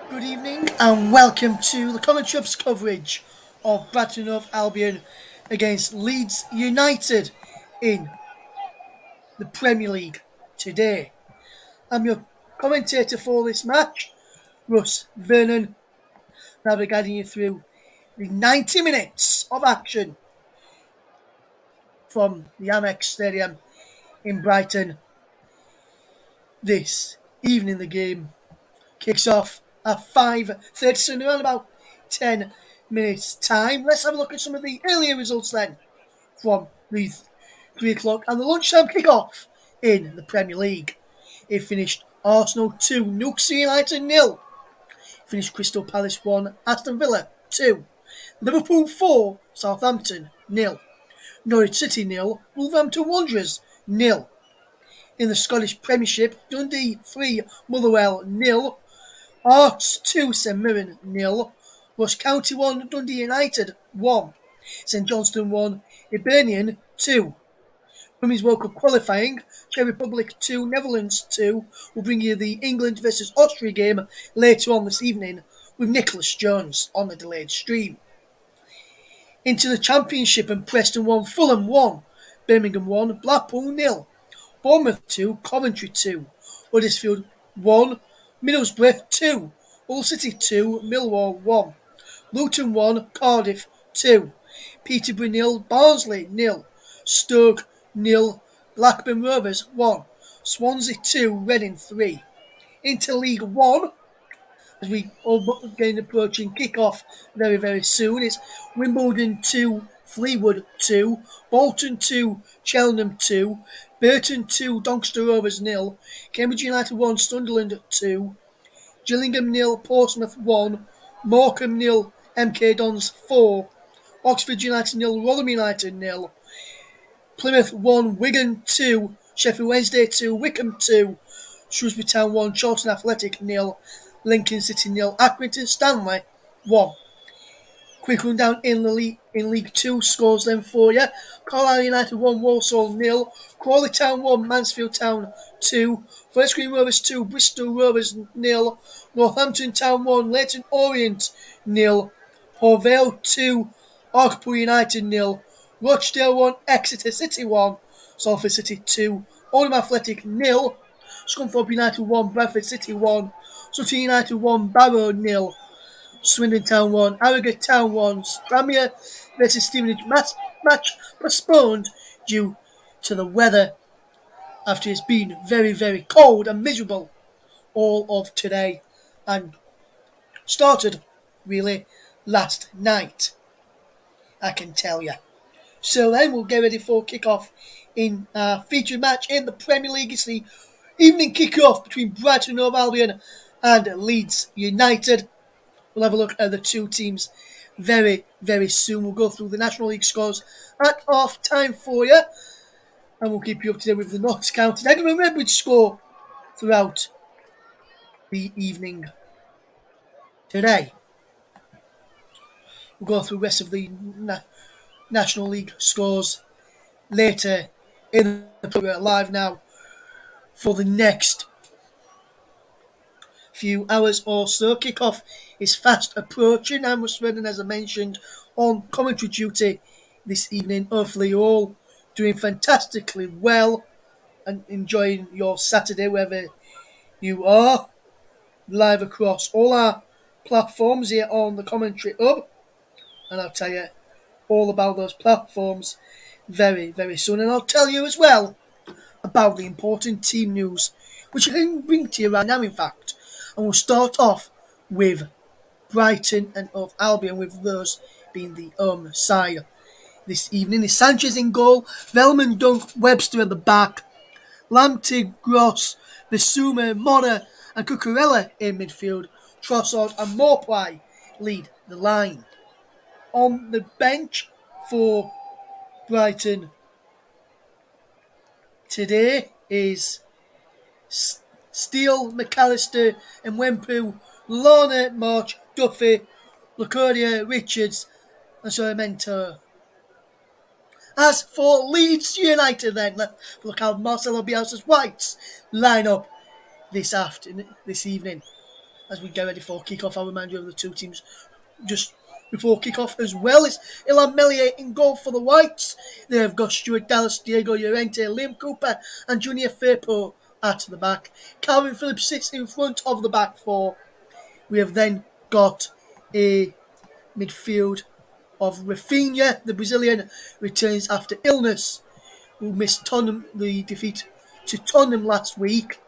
Good evening and welcome to the commentary coverage of Brighton Hove Albion against Leeds United in the Premier League today. I'm your commentator for this match, Russ Vernon, and I'll be guiding you through the 90 minutes of action from the Amex Stadium in Brighton this evening. The game kicks off at 5:30, so in around about 10 minutes' time. Let's have a look at some of the earlier results then from the 3 o'clock and the lunchtime kick-off in the Premier League. It finished Arsenal 2, Newcastle United 0. Finished Crystal Palace 1, Aston Villa 2. Liverpool 4, Southampton 0. Norwich City 0, Wolverhampton Wanderers 0. In the Scottish Premiership, Dundee 3, Motherwell 0. Hearts 2, St Mirren 0. Ross County 1, Dundee United 1. St Johnstone 1, Hibernian 2. Women's World Cup qualifying, Czech Republic 2, Netherlands 2. Will bring you the England versus Austria game later on this evening with Nicholas Jones on the delayed stream. Into the Championship, and Preston 1, Fulham 1, Birmingham 1, Blackpool 0. Bournemouth 2, Coventry 2. Huddersfield 1, Middlesbrough 2. Hull City 2, Millwall 1. Luton 1, Cardiff 2. Peterborough 0, Barnsley 0. Stoke 0, Blackburn Rovers 1. Swansea 2, Reading 3. Into League 1, as we all again approaching kick-off very, very soon. It's Wimbledon 2, Fleetwood 2, Bolton 2, Cheltenham 2, Burton 2, Doncaster Rovers 0, Cambridge United 1, Sunderland 2, Gillingham 0, Portsmouth 1, Morecambe 0, MK Dons 4, Oxford United 0, Rotherham United 0, Plymouth 1, Wigan 2, Sheffield Wednesday 2, Wickham 2, Shrewsbury Town 1, Charlton Athletic 0, Lincoln City 0, Accrington Stanley 1. Quick rundown in League 2 scores then for you. Carlisle United 1, Walsall 0, Crawley Town 1, Mansfield Town 2, Forest Green Rovers 2, Bristol Rovers 0, Northampton Town 1, Leyton Orient 0, Port Vale 2, Hartlepool United 0, Rochdale 1, Exeter City 1, Salford City 2, Oldham Athletic 0, Scunthorpe United 1, Bradford City 1, Sutton United 1, Barrow 0, Swindon Town 1, Harrogate Town 1, Tranmere versus Stevenage match postponed due to the weather after it's been very, very cold and miserable all of today and started really last night, I can tell you. So then we'll get ready for kick-off in our featured match in the Premier League. It's the evening kick-off between Brighton Hove Albion and Leeds United. We'll have a look at the two teams very, very soon. We'll go through the National League scores at half time for you, and we'll keep you up to date with the Notts County and Redbridge score throughout the evening today. We'll go through the rest of the National League scores later in the program. Live now for the next few hours or so. Kickoff is fast approaching. I'm Russ Vernon, as I mentioned, on commentary duty this evening. Hopefully you're all doing fantastically well and enjoying your Saturday wherever you are. Live across all our platforms here on the Commentary Hub, and I'll tell you all about those platforms very, very soon. And I'll tell you as well about the important team news, which I can bring to you right now, in fact. And we'll start off with Brighton and Hove Albion, with those being the home side this evening. Is Sanchez in goal, Velman, Dunk, Webster at the back, Lamptey, Gross, Bissouma, Mona and Cucurella in midfield. Trossard and Maupay lead the line. On the bench for Brighton today is Steele, McAllister, Mwempu, Lorna, March, Duffy, Lacodia, Richards and Sorrento. As for Leeds United then, let's look how Marcelo Bielsa's Whites line up this evening. as we get ready for kick-off. I'll remind you of the two teams just before kick-off as well. It's Ilan Melier in goal for the Whites. They've got Stuart Dallas, Diego Llorente, Liam Cooper and Junior Firpo at the back. Calvin Phillips sits in front of the back four. We have then got a midfield of Rafinha, the Brazilian, returns after illness, who missed the defeat to Tottenham last week.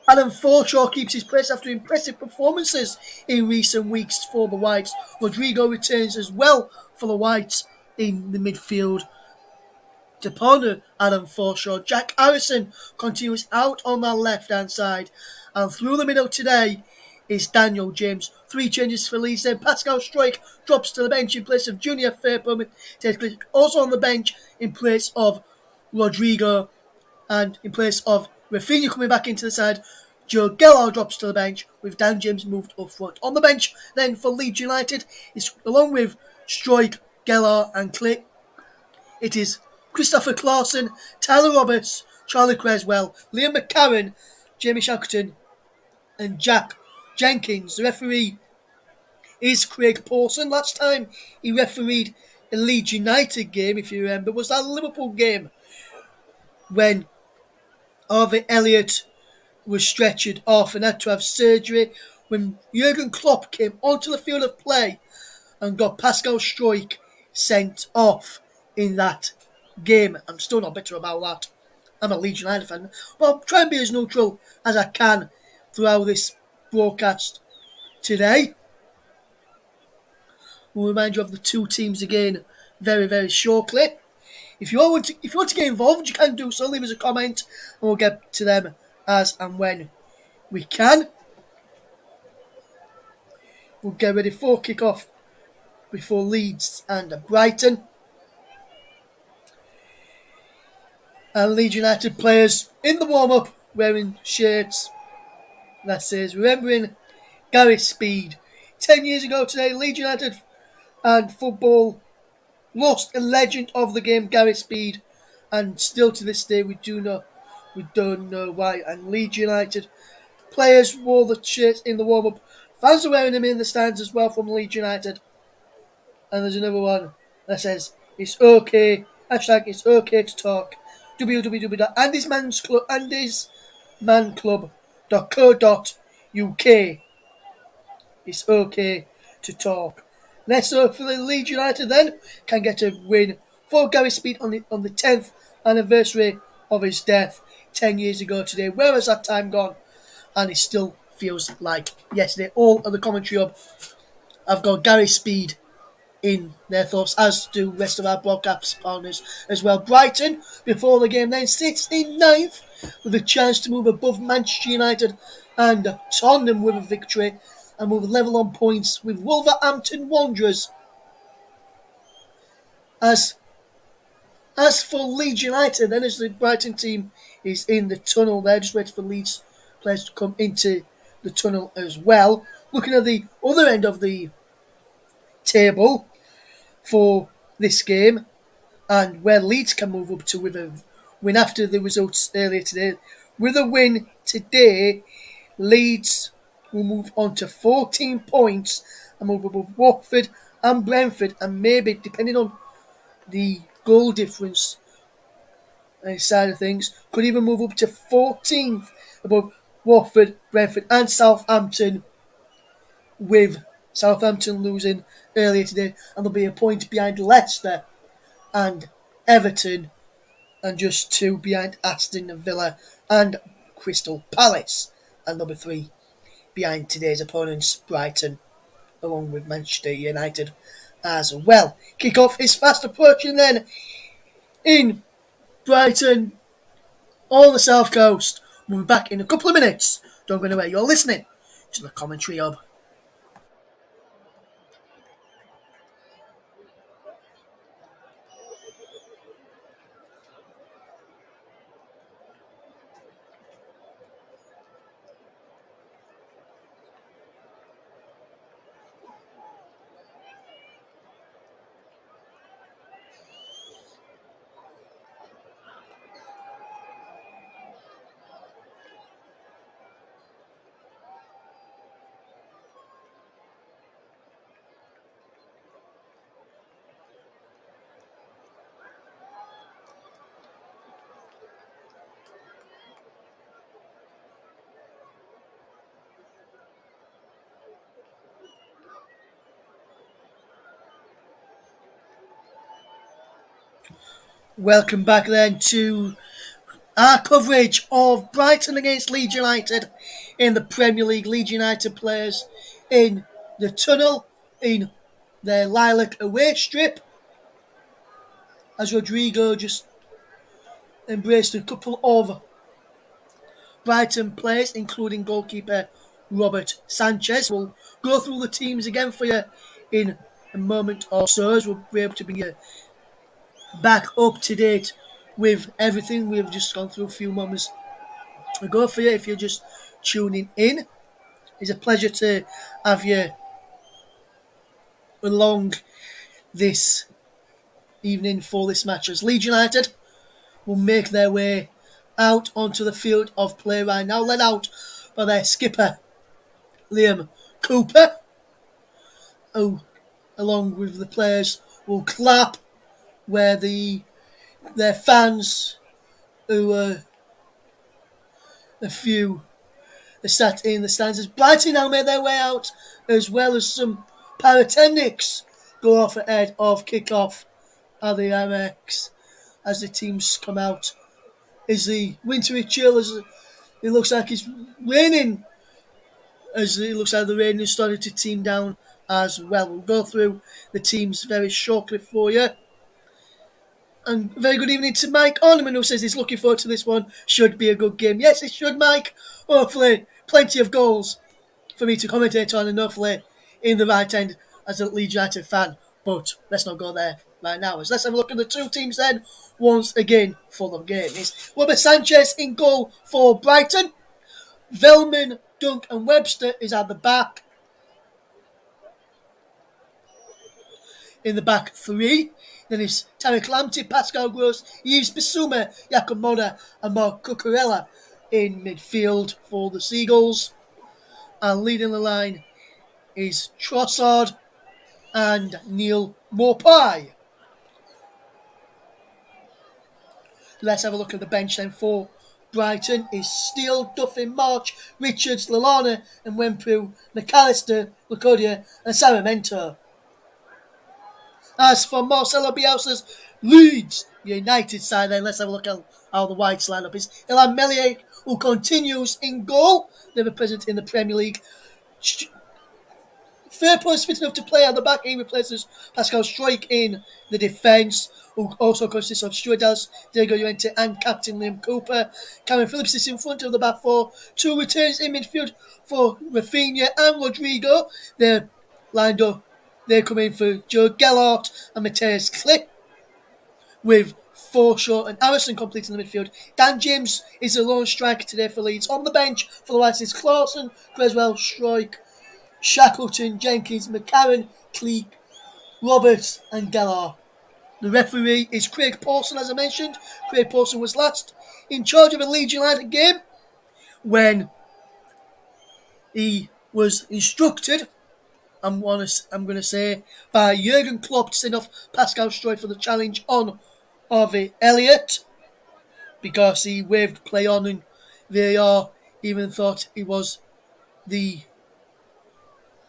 Adam Forshaw keeps his place after impressive performances in recent weeks for the Whites. Rodrigo returns as well for the Whites in the midfield to partner Adam Forshaw. Jack Harrison continues out on the left-hand side. And through the middle today is Daniel James. 3 changes for Leeds then. Pascal Struijk drops to the bench in place of Junior Firpo. Also on the bench in place of Rodrigo. And in place of Rafinha coming back into the side, Joe Gellar drops to the bench with Dan James moved up front. On the bench then for Leeds United is along with Struijk, Gellar and Click. It is Christopher Clausen, Tyler Roberts, Charlie Creswell, Liam McCarron, Jamie Shackleton and Jack Jenkins. The referee is Craig Pawson. Last time he refereed a Leeds United game, if you remember, was that Liverpool game when Harvey Elliott was stretchered off and had to have surgery. When Jurgen Klopp came onto the field of play and got Pascal Struijk sent off in that game. I'm still not bitter about that. I'm a Leeds United fan, but I'll try and be as neutral as I can throughout this broadcast today. We'll remind you of the two teams again very, very shortly. If you want to get involved, you can do so. Leave us a comment and we'll get to them as and when we can. We'll get ready for kick-off before Leeds and Brighton. And Leeds United players in the warm-up wearing shirts that says remembering Gary Speed. 10 years ago today, Leeds United and football lost a legend of the game, Gary Speed, and still to this day we don't know why. And Leeds United players wore the shirts in the warm-up. Fans are wearing them in the stands as well from Leeds United. And there's another one that says it's okay. Hashtag it's okay to talk. www.andysmanclub.co.uk. It's okay to talk. Let's hope for the Leeds United then can get a win for Gary Speed on the 10th anniversary of his death 10 years ago today. Where has that time gone? And it still feels like yesterday. All of the commentary I've got Gary Speed in their thoughts, as do the rest of our broadcast partners as well. Brighton, before the game then, sits in 9th with a chance to move above Manchester United and Tottenham with a victory and move level on points with Wolverhampton Wanderers. As for Leeds United, then as the Brighton team is in the tunnel there, just waiting for Leeds players to come into the tunnel as well. Looking at the other end of the table for this game and where Leeds can move up to with a win after the results earlier today. With a win today, Leeds will move on to 14 points and move above Watford and Brentford, and maybe, depending on the goal difference side of things, could even move up to 14th above Watford, Brentford and Southampton, with Southampton losing earlier today, and they'll be a point behind Leicester and Everton and just 2 behind Aston Villa and Crystal Palace, and they'll be 3 behind today's opponents, Brighton, along with Manchester United as well. Kick-off is fast approaching then in Brighton on the South Coast. We'll be back in a couple of minutes. Don't go anywhere. You're listening to the Commentary Hub. Welcome back then to our coverage of Brighton against Leeds United in the Premier League. Leeds United players in the tunnel in their lilac away strip as Rodrigo just embraced a couple of Brighton players, including goalkeeper Robert Sanchez. We'll go through the teams again for you in a moment or so as we'll be able to bring you back up to date with everything we've just gone through a few moments ago for you. If you're just tuning in, it's a pleasure to have you along this evening for this match as Leeds United will make their way out onto the field of play right now, led out by their skipper Liam Cooper, who along with the players will clap where their fans who are a few are sat in the stands as Brighton now made their way out, as well as some pyrotechnics go off ahead of kick-off at the MX as the teams come out. Is the wintry chill as it looks like it's raining, as it looks like the rain has started to team down as well. We'll go through the teams very shortly for you. And very good evening to Mike Ornament, who says he's looking forward to this one. Should be a good game. Yes, it should, Mike. Hopefully, plenty of goals for me to commentate on, and hopefully in the right end as a Leeds United fan. But let's not go there right now. Let's have a look at the two teams then. Once again, for the game is Robert Sanchez in goal for Brighton. Velman, Dunk and Webster is at the back. In the back three. Then it's Tarek Lamptey, Pascal Gross, Yves Bissouma, Jakob Moda and Mark Cucurella in midfield for the Seagulls. And leading the line is Trossard and Neil Maupay. Let's have a look at the bench then for Brighton is Steele, Duffy, March, Richards, Lallana and Wempu, McAllister, Lacodia and Saramento. As for Marcelo Bielsa's Leeds United side, then let's have a look at how the Whites lineup is. Ilan Melier, who continues in goal, never present in the Premier League. Fairpoint is fit enough to play at the back. He replaces Pascal Struijk in the defence, who also consists of Stuart Dallas, Diego Llorente and Captain Liam Cooper. Cameron Phillips is in front of the back four. Two returns in midfield for Rafinha and Rodrigo. They're lined up. They come in for Joe Gellert and Matthias Klipp, with Forshaw and Harrison completing the midfield. Dan James is the lone striker today for Leeds. On the bench for the Whites is Clausen, Creswell, Struijk, Shackleton, Jenkins, McCarran, Cleek, Roberts and Gellert. The referee is Craig Pawson, as I mentioned. Craig Pawson was last in charge of a Leeds United game when he was instructed, I'm going to say, by Jurgen Klopp to send off Pascal Struijk for the challenge on Harvey Elliott because he waved play on and VAR even thought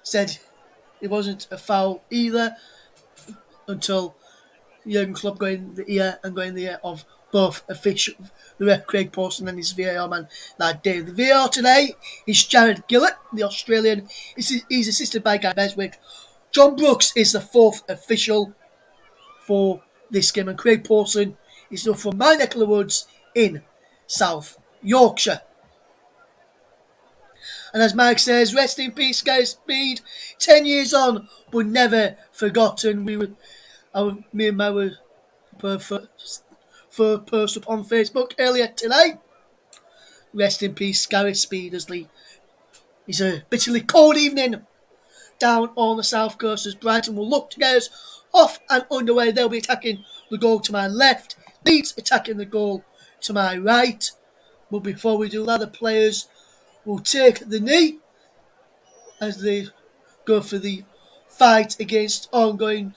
said it wasn't a foul either until Jurgen Klopp got in the ear of both officials, the ref Craig Pawson and his VAR man that day. The VAR today is Jared Gillett, the Australian. He's assisted by Guy Beswick. John Brooks is the fourth official for this game, and Craig Pawson is now from my neck of the woods in South Yorkshire. And as Mike says, rest in peace, Gary Speed. 10 years on, but never forgotten. Me and Mike were for post up on Facebook earlier today. Rest in peace, Gary Speed. It's a bitterly cold evening down on the south coast as Brighton will look to get us off and underway. They'll be attacking the goal to my left. Leeds attacking the goal to my right. But before we do that, the players will take the knee as they go for the fight against ongoing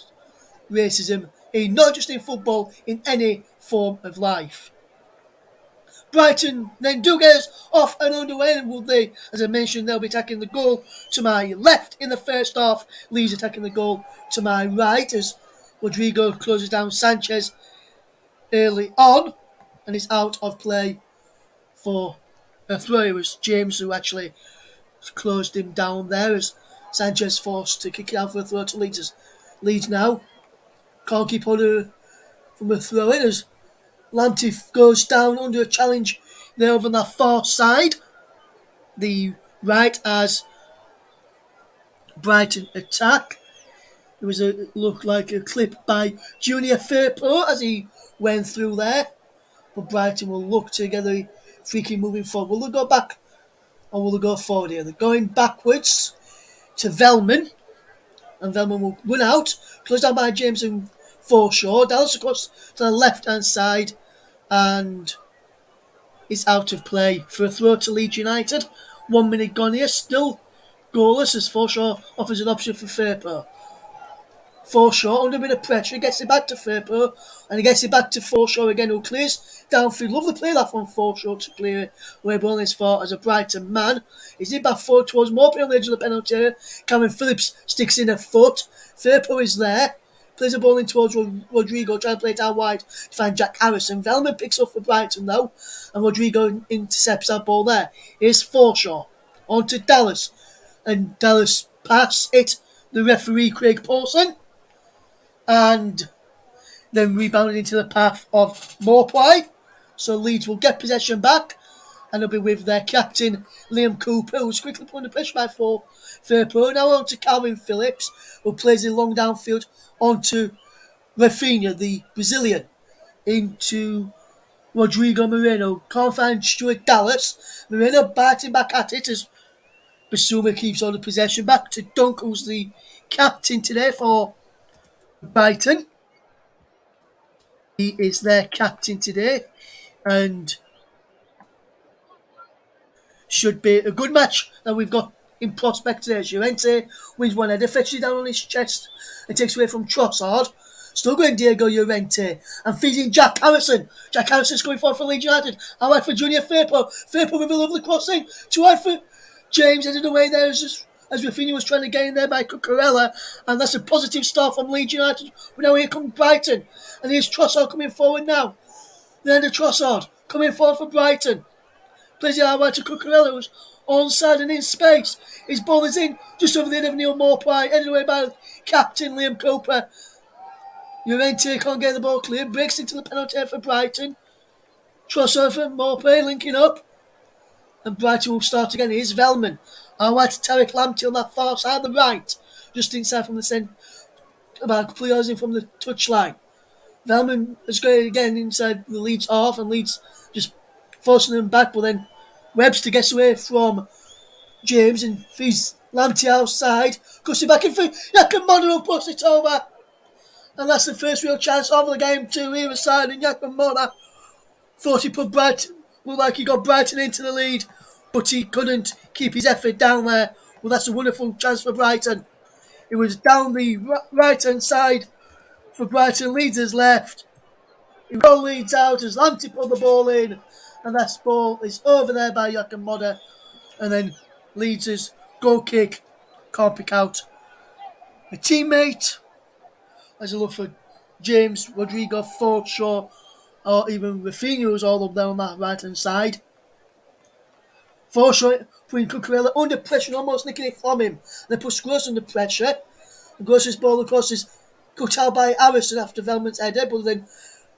racism, not just in football, in any form of life. Brighton then do get us off and underway, and will they, as I mentioned, they'll be attacking the goal to my left in the first half. Leeds attacking the goal to my right as Rodrigo closes down Sanchez early on, and is out of play for a throw. It was James who actually closed him down there as Sanchez forced to kick it out for a throw to Leeds. Leeds now can't keep on from a throw in as Lamptey goes down under a challenge there over on that far side. The right as Brighton attack. It was looked like a clip by Junior Firpo as he went through there. But Brighton will look to get a free kick moving forward. Will they go back or will they go forward here? They're going backwards to Velman. And Velman will run out. Closed down by James and Forshaw. Dallas across to the left-hand side. And is out of play for a throw to Leeds United. 1 minute gone here. Still goalless as Forshaw offers an option for Firpo. Forshaw under a bit of pressure, gets it back to Firpo, and he gets it back to Forshaw again, who clears downfield. Lovely play that from Forshaw to clear it away, but only as far as a Brighton man. He's in back forward towards Morphy on the edge of the penalty area. Cameron Phillips sticks in a foot. Firpo is there, plays the ball in towards Rodrigo, trying to play it down wide to find Jack Harrison. Velman picks up for Brighton though, and Rodrigo intercepts that ball there. Here's Forshaw on to Dallas, and Dallas pass it the referee Craig Paulson, and then rebounded into the path of Morphy. So Leeds will get possession back, and they'll be with their captain Liam Cooper, who's quickly put under pressure by Firpo. Now on to Calvin Phillips, who plays it long downfield onto Rafinha, the Brazilian, into Rodrigo Moreno. Can't find Stuart Dallas. Moreno biting back at it as Basuma keeps on the possession. Back to Dunk, who's the captain today for Brighton. He is their captain today, and should be a good match that we've got in prospect today. Llorente wins one header, fetches it down on his chest and takes away from Trossard. Still going Diego Llorente and feeds in Jack Harrison. Jack Harrison's coming forward for Leeds United. Out wide for Junior Firpo. Firpo with a lovely crossing. Too wide for James, headed away there as Rafinha was trying to get in there by Cucurella, and that's a positive start from Leeds United. But now here comes Brighton, and here's Trossard coming forward now. Then the Trossard coming forward for Brighton. Plays it out wide to Cucurella, who's onside and in space. His ball is in just over the head of Neil Morphy, headed away by captain Liam Cooper. Llorente can't get the ball clear, breaks into the penalty area for Brighton. Trossard for Morphy linking up, and Brighton will start again. Here's Velman. Out wide to Tariq Lamptey on that far side, the right, just inside from the centre, about a couple of yards in from the touchline. Velman is going again inside the Leeds half, and Leeds just forcing them back, but then Webster gets away from James and feeds Lamptey outside, cuts it back in for Yakamada, who puts it over. And that's the first real chance of the game to either side, and Yakamada thought he put Brighton, looked like he got Brighton into the lead, but he couldn't keep his effort down there. Well, that's a wonderful chance for Brighton. It was down the right-hand side for Brighton. Leeds is left. He roll Leeds out as Lamptey put the ball in, and that ball is over there by Yakamada. And then Leeds' goal kick can't pick out a teammate. As a look for James, Rodrigo, Forshaw, or even Rafinha, who's all up there on that right-hand side. Forshaw putting Cucurella under pressure and almost nicking it from him. They push Gross under pressure. And Gross's ball, of course, is cut out by Harrison after Velman's header, but then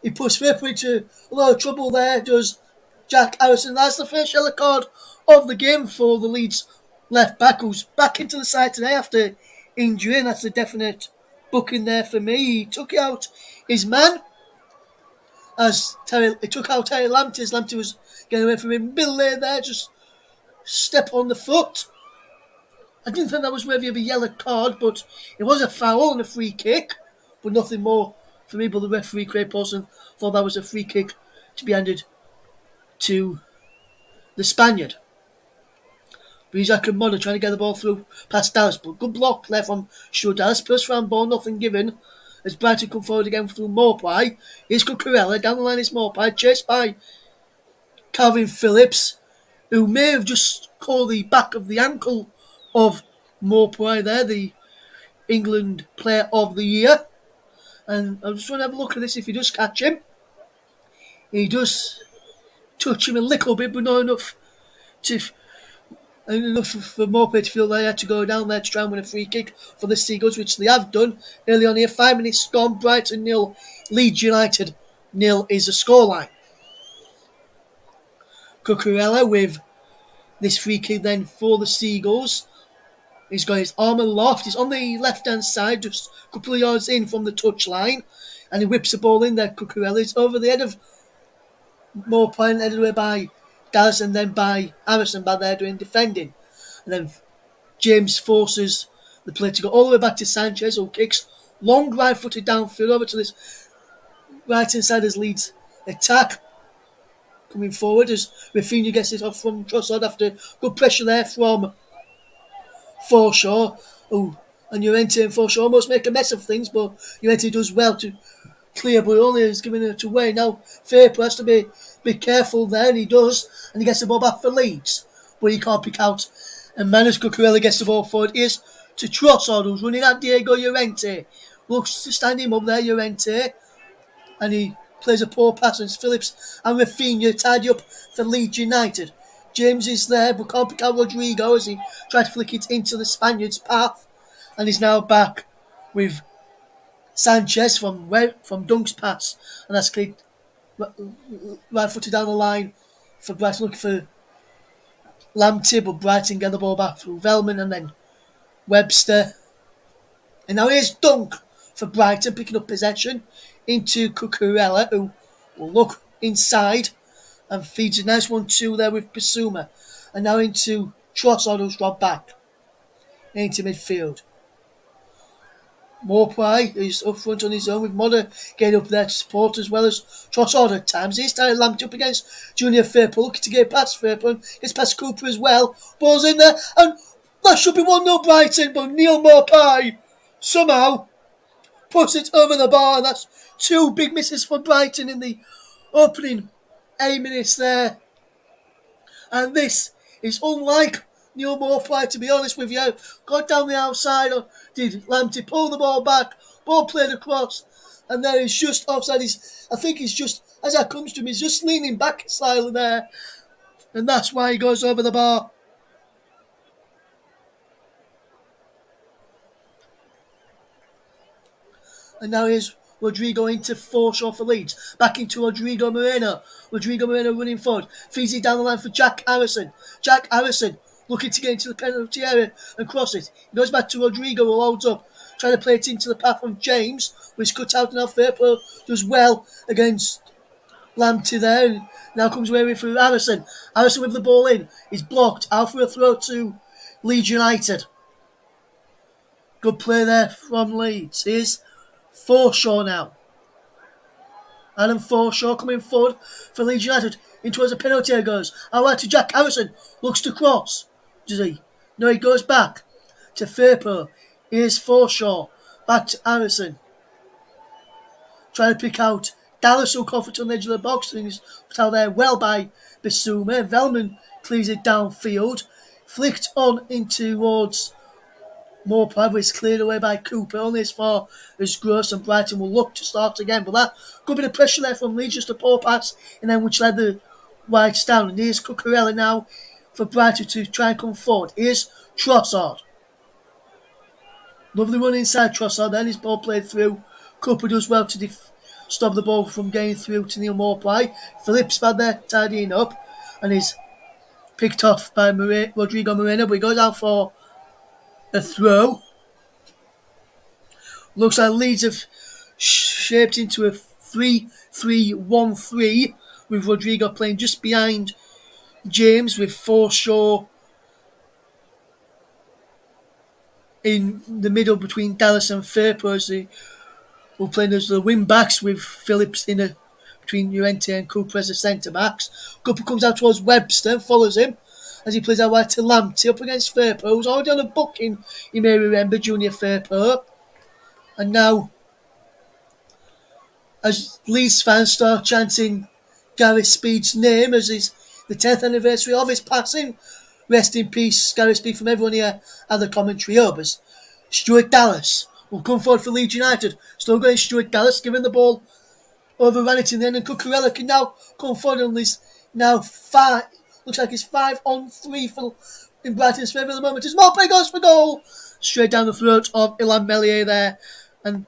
he puts Firpo into a lot of trouble there, does Jack Harrison. That's the first yellow card of the game for the Leeds left back, who's back into the side today after injury, and that's a definite booking there for me. He took out his man as he took out Terry Lamptey as Lamptey was getting away from him. Bill lay there, just step on the foot. I didn't think that was worthy of a yellow card, but it was a foul and a free kick, but nothing more for me. But the referee, Craig Paulson, thought that was a free kick to be handed to the Spaniard. But Yakamada trying to get the ball through past Dallas, but good block there from Stuart Dallas. First round ball, nothing given. As Brighton come forward again through Morphy. Here's Cucurella, down the line is Morphy, chased by Calvin Phillips, who may have just caught the back of the ankle of Morphy there, the England Player of the Year. And I just want to have a look at this if he does catch him. He does touch him a little bit, but not enough to enough for Morpeth to feel they had to go down there to try and win a free kick for the Seagulls, which they have done early on here. 5 minutes gone, Brighton 0, Leeds United 0 is the scoreline. Cucurella with this free kick then for the Seagulls. He's got his arm aloft. He's on the left-hand side, just a couple of yards in from the touchline. And he whips the ball in there. Cucurella's over the head of Morpeth, headed away by Dallas and then by Harrison by there doing defending. And then James forces the play to go all the way back to Sanchez, who kicks long right-footed downfield over to this right-hand side as Leeds attack. Coming forward as Rafinha gets it off from Trossard after good pressure there from Forshaw. Oh, and Llorente and Forshaw almost make a mess of things, but Llorente does well to clear, but only is giving it away. Now Fairplay has to be careful there, and he does, and he gets the ball back for Leeds, but he can't pick out. And Manus Cucurella gets the ball forward. Here's to Trossard, who's running at Diego Llorente. Looks to stand him up there, Llorente, and he plays a poor pass, and Phillips and Rafinha tidy up for Leeds United. James is there, but can't pick out Rodrigo as he tried to flick it into the Spaniard's path, and he's now back with Sanchez from Dunk's pass, and that's cleared right footed down the line for Brighton, looking for Lamptey, but Brighton get the ball back through Velman and then Webster. And now here's Dunk for Brighton, picking up possession into Cucurella, who will look inside and feeds a nice 1-2 there with Bissouma. And now into Trossard, who's dropped back into midfield. Morpeth is up front on his own with Modder getting up there to support as well as Trossard at times. He's started Lamptey up against Junior Fairplay, looking to get past Fairplay. Gets past Cooper as well. Ball's in there, and that should be 1-0 Brighton, but Neil Morpeth somehow puts it over the bar, and that's 2 big misses for Brighton in the opening 8 minutes there. And this is unlike Neil Morpeth, to be honest with you. Got down the outside, or did Lamptey pull the ball back, ball played across, and there he's just offside. I think he's just, as that comes to him, he's just leaning back slightly there, and that's why he goes over the bar. And now here's Rodrigo into Forshaw for Leeds. Back into Rodrigo Moreno. Rodrigo Moreno running forward. Feeds it down the line for Jack Harrison. Jack Harrison looking to get into the penalty area and cross it. He goes back to Rodrigo, who holds up, trying to play it into the path of James, which cuts out and Fairplay does well against Lamptey there. And now comes away with Harrison. Harrison with the ball in. He's blocked. Out for a throw to Leeds United. Good play there from Leeds. Here's Forshaw now. Adam Forshaw coming forward for Leeds United. In towards the penalty area goes. Out to Jack Harrison. Looks to cross. Does he? No, he goes back to Fairplay. Here's Forshaw. Back to Harrison. Trying to pick out Dallas, who caught it on the edge of the box. And he's put out there well by Bissouma. Velman clears it downfield. Flicked on in towards Morpeth, is cleared away by Cooper, only as far as Gross, and Brighton will look to start again. But that good bit of pressure there from Leeds, just a poor pass, and then which led the Whites down. And here's Cucurella now for Brighton to try and come forward. Here's Trossard. Lovely run inside Trossard, then his ball played through. Cooper does well to stop the ball from getting through to Neil Morpeth. Phillips bad there, tidying up, and is picked off by Rodrigo Moreno, but he goes out for a throw. Looks like Leeds have shaped into a 3-3-1-3 with Rodrigo playing just behind James, with Forshaw in the middle between Dallas and Fairplay, as they will play as the wing backs, with Phillips in between Llorente and Cooper as the centre backs. Cooper comes out towards Webster and follows him as he plays out wide to Lamptey up against Fairplay, who's already on a booking, you may remember, Junior Fairplay. And now, as Leeds fans start chanting Gareth Speed's name as is the 10th anniversary of his passing, rest in peace, Gareth Speed, from everyone here at the commentary hub, as Stuart Dallas will come forward for Leeds United. Still going Stuart Dallas, giving the ball overran it in the end, and Cucurella can now come forward on this. Now five, looks like it's 5-on-3 for in Brighton's favour at the moment. As Maupay goes for goal, straight down the throat of Illan Meslier there, and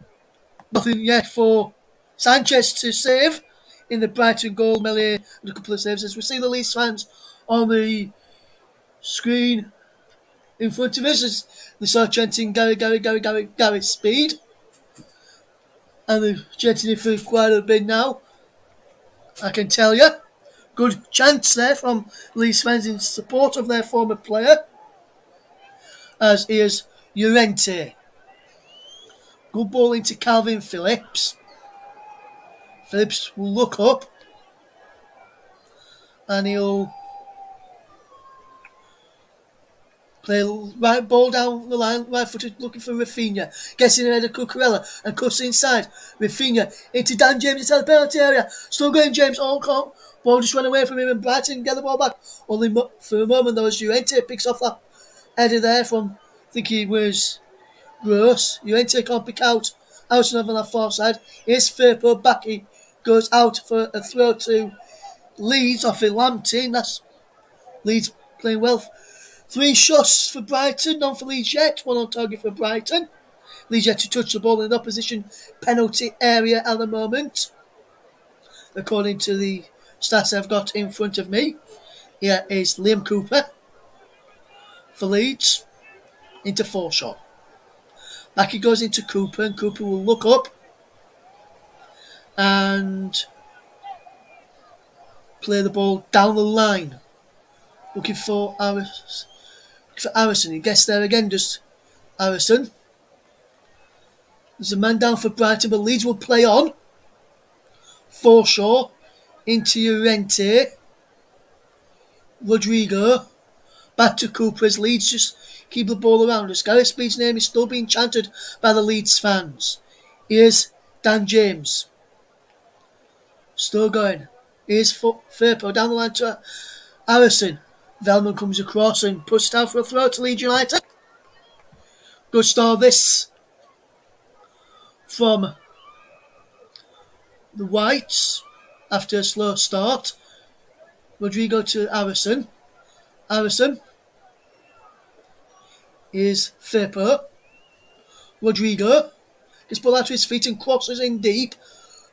nothing yet for Sanchez to save in the Brighton goal. Meslier with a couple of saves as we see the Leeds fans on the screen in front of us as they start chanting Gary Speed, and they're chanting it for quite a bit now, I can tell you. Good chance there from Leeds fans in support of their former player, as here's Llorente. Good ball into Calvin Phillips. Phillips will look up and he'll play right ball down the line, right footed, looking for Rafinha. Gets in ahead of Cucurella and cuts inside. Rafinha into Dan James inside the penalty area. Still going James, ball just ran away from him and Brighton get the ball back. Only for a moment though as Llorente picks off that header there from, I think he was Gross. Llorente can't pick out Allison on that far side. Here's Firpo back. He goes out for a throw to Leeds off in Lamptey. That's Leeds playing well. 3 shots for Brighton, none for Leeds yet. 1 on target for Brighton. Leeds yet to touch the ball in the opposition penalty area at the moment, according to the stats I've got in front of me. Here is Liam Cooper for Leeds into Forshaw. Back he goes into Cooper, and Cooper will look up and play the ball down the line, looking for Harrison. He gets there again, just Harrison. There's a man down for Brighton, but Leeds will play on. Forshaw into Llorente. Rodrigo back to Cooper as Leeds just keep the ball around us. Gary Speed's name is still being chanted by the Leeds fans. Here's Dan James. Still going. Here's Firpo down the line to Harrison. Velman comes across and puts it out for a throw to Leeds United. Good start this from the Whites after a slow start. Rodrigo to Harrison. Harrison is Firpo. Rodrigo gets ball out to his feet and crosses in deep.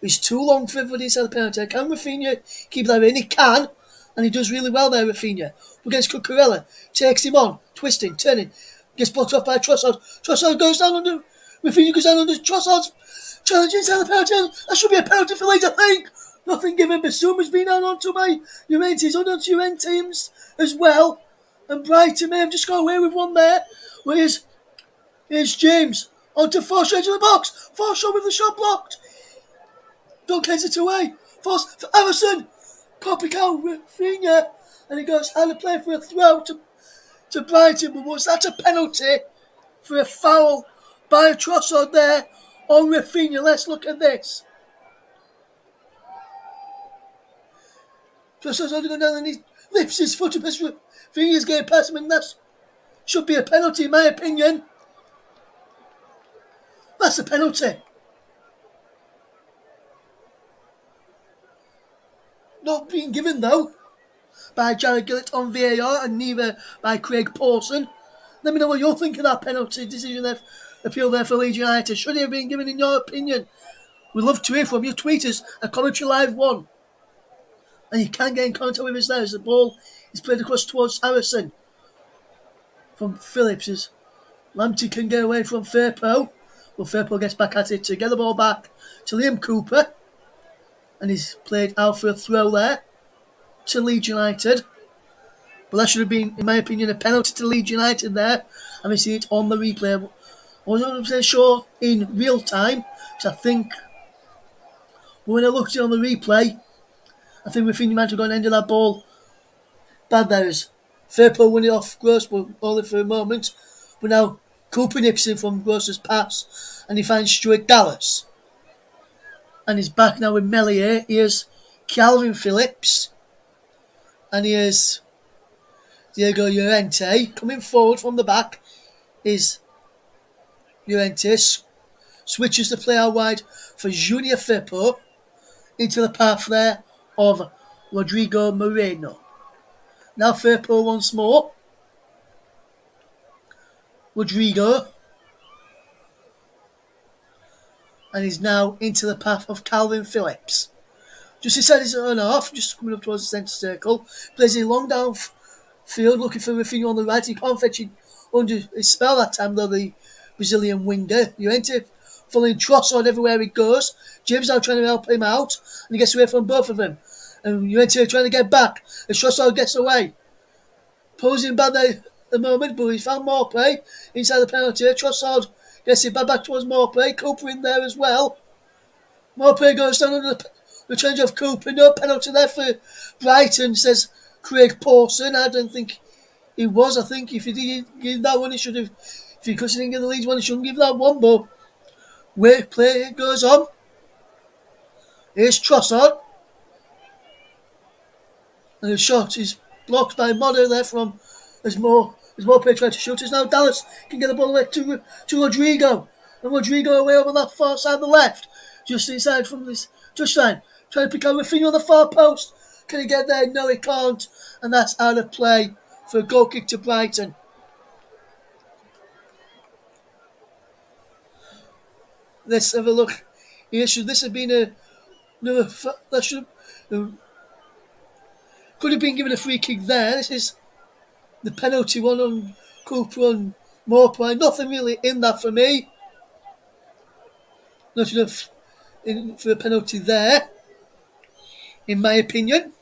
He's too long for everybody inside the penalty. Can Rafinha keep that in? He can, and he does really well there, Rafinha. Against Cucurella, takes him on, twisting, turning, gets blocked off by Trossard. Trossard goes down under, Rafinha goes down under Trossard's challenge inside the penalty. That should be a penalty for Leeds, I think. Nothing given. Basuma's been out onto my Llorente's on to Llorente's as well. And Brighton may have just got away with one there. Here's James onto Forshaw into the box. Forshaw with the shot blocked. Don't get it away. For Harrison. Popping out Rafinha. And he goes out of play for a throw to Brighton. But was that a penalty for a foul by Trossard there on Rafinha? Let's look at this. Trossard's only gone down and he lifts his foot up as Rafinha's getting past him, and that should be a penalty in my opinion. That's a penalty. Not being given though by Jared Gillett on VAR and neither by Craig Pawson. Let me know what you're thinking of that penalty decision there, appeal there for Leeds United. Should he have been given in your opinion? We'd love to hear from you. Tweet us at Commentary Live 1. And you can get in contact with us there as the ball is played across towards Harrison from Phillips. As Lamptey can get away from Firpo. Well, Firpo gets back at it to get the ball back to Liam Cooper. And he's played out for a throw there to Leeds United. But that should have been, in my opinion, a penalty to Leeds United there. And we see it on the replay. I wasn't 100% sure in real time, because I think when I looked at it on the replay, I think Rafinha might have gone end of that ball. Bad there is. Firpo won it off Gross, but only for a moment. But now Cooper nips in from Gross's pass, and he finds Stuart Dallas. And he's back now with Meslier. Here's Calvin Phillips. And here's Diego Llorente. Coming forward from the back is Llorente. Switches the play out wide for Junior Firpo. into the path there of Rodrigo Moreno. Now fair play once more. Rodrigo. And he's now into the path of Calvin Phillips. Just inside his own half, just coming up towards the centre circle. Plays a long down field looking for Rafinha on the right. He can't fetch it under his spell that time though, the Brazilian winger. Llorente following Trossard everywhere he goes. James now trying to help him out. And he gets away from both of them. And Llorente trying to get back. And Trossard gets away. Posing bad there at the moment, but he's found more play inside the penalty. Trossard gets it back towards more play. Cooper in there as well. More play goes down under the change of Cooper. No penalty there for Brighton, says Craig Pawson. I don't think he was. I think if he didn't give that one, he should have. If he didn't give the Leeds one, he shouldn't give that one. But where play goes on. Here's Trossard. And the shot is blocked by Modder there from as more play trying to shoot. As now Dallas can get the ball away to Rodrigo. And Rodrigo away over that far side of the left. Just inside from this touchline. Trying to pick out Rafinha on the far post. Can he get there? No, he can't. And that's out of play for a goal kick to Brighton. Let's have a look. Here, should this have been could have been given a free kick there. This is the penalty one on Cooper on Moorplay. Nothing really in that for me. Not enough for a penalty there, in my opinion.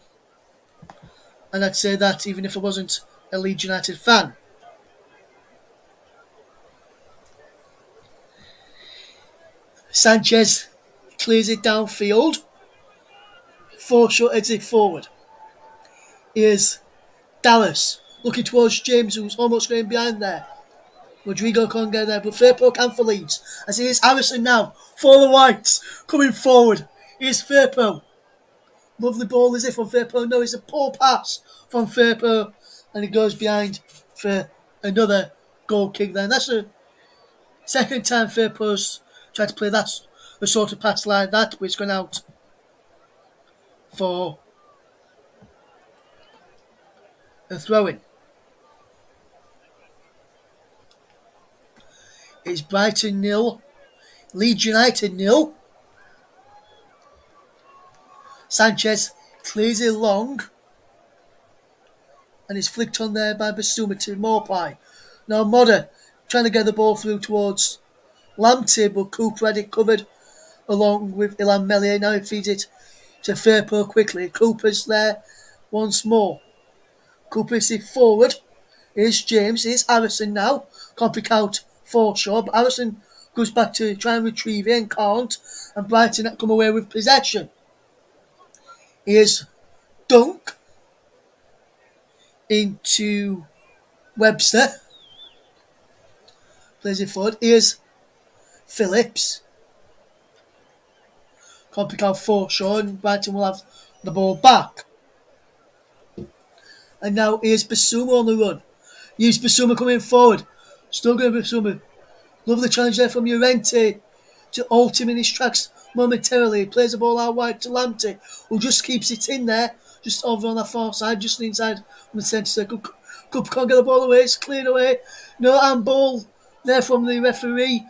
And I'd say that even if I wasn't a Leeds United fan. Sanchez clears it downfield. Forshaw heads it forward. Here's Dallas looking towards James, who's almost going behind there. Rodrigo can't get there, but Firpo can for Leeds. As here's Harrison now for the Whites coming forward. Here's Firpo. Lovely ball is it from Firpo? No, it's a poor pass from Firpo, and he goes behind for another goal kick there. And that's the second time Firpo's tried to play that a sort of pass like that, but it's gone out for a throw-in. It's Brighton 0, Leeds United 0. Sanchez clears it long, and it's flicked on there by Basuma to Morpie. Now Modder trying to get the ball through towards Lamptey, but Cooper had it covered along with Illan Meslier. Now he feeds it to Firpo quickly. Cooper's there once more. Cooper is it forward. Here's James. Here's Harrison now. Can't pick out Forshaw, but Harrison goes back to try and retrieve it and can't. And Brighton come away with possession. Here's Dunk into Webster. Plays it forward. Here's Phillips. Can't pick out Forshaw, and Brighton will have the ball back. And now here's Basuma on the run. Here's Basuma coming forward. Still going Basuma. Lovely challenge there from Llorente to halt him in his tracks momentarily. He plays the ball out wide to Lamptey, who just keeps it in there, just over on that far side, just inside from the centre circle. Cooper can't get the ball away. It's cleared away. No handball there from the referee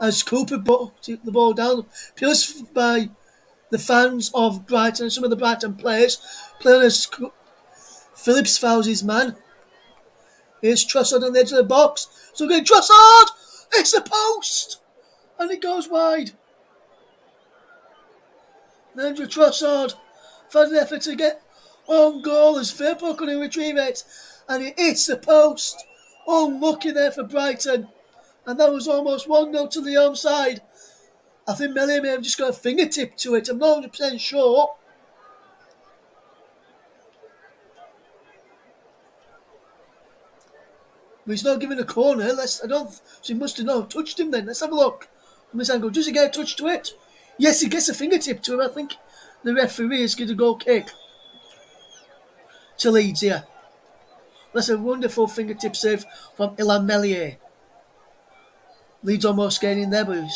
as Cooper took the ball down. Appeals by the fans of Brighton and some of the Brighton players. Playing as Phillips fouls his man. Here's Trossard on the edge of the box. So again, Trossard! It's a post! And it goes wide. Andrew Trossard found an effort to get on goal as Firpo couldn't retrieve it. And it hits the post. Unlucky there for Brighton. And that was almost 1-0 to the home side. I think Meslier may have just got a fingertip to it. I'm not 100% sure. But he's not giving a corner. So he must have not touched him then. Let's have a look from this angle. Does he get a touch to it? Yes, he gets a fingertip to him. I think the referee is going to go kick to Leeds here. That's a wonderful fingertip save from Illan Meslier. Leeds almost getting in there, but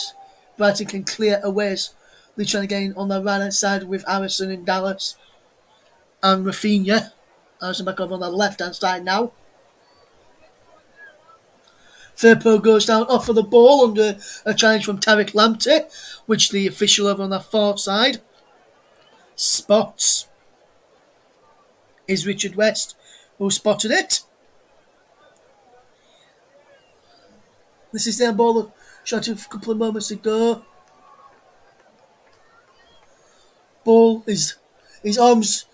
Brighton can clear away as Leeds trying to gain on the right hand side with Harrison and Dallas and Rafinha. Harrison back over on the left hand side now. Firpo goes down off of the ball under a challenge from Tariq Lamptey, which the official over on the far side spots. Is Richard West who spotted it. This is their ball shot a couple of moments ago. Ball is his arms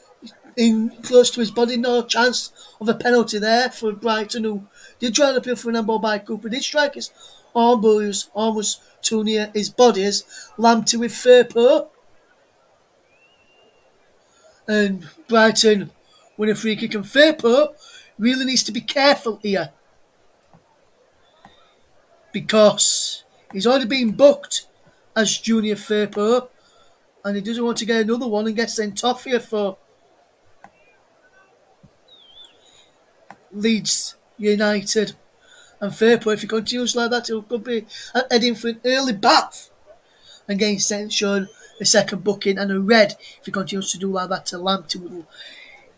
in close to his body. No chance of a penalty there for Brighton, who did try to appeal for an handball by Cooper. Did strike his arm, but his arm was too near his body as Lamptey with Firpo. And Brighton win a free kick, and Firpo really needs to be careful here because he's already been booked as Junior Firpo and he doesn't want to get another one and get sent off here for Leeds United. And Firpo, if he continues like that, he could be heading for an early bath and getting sent, shown a second booking and a red if he continues to do like that to Lamptey.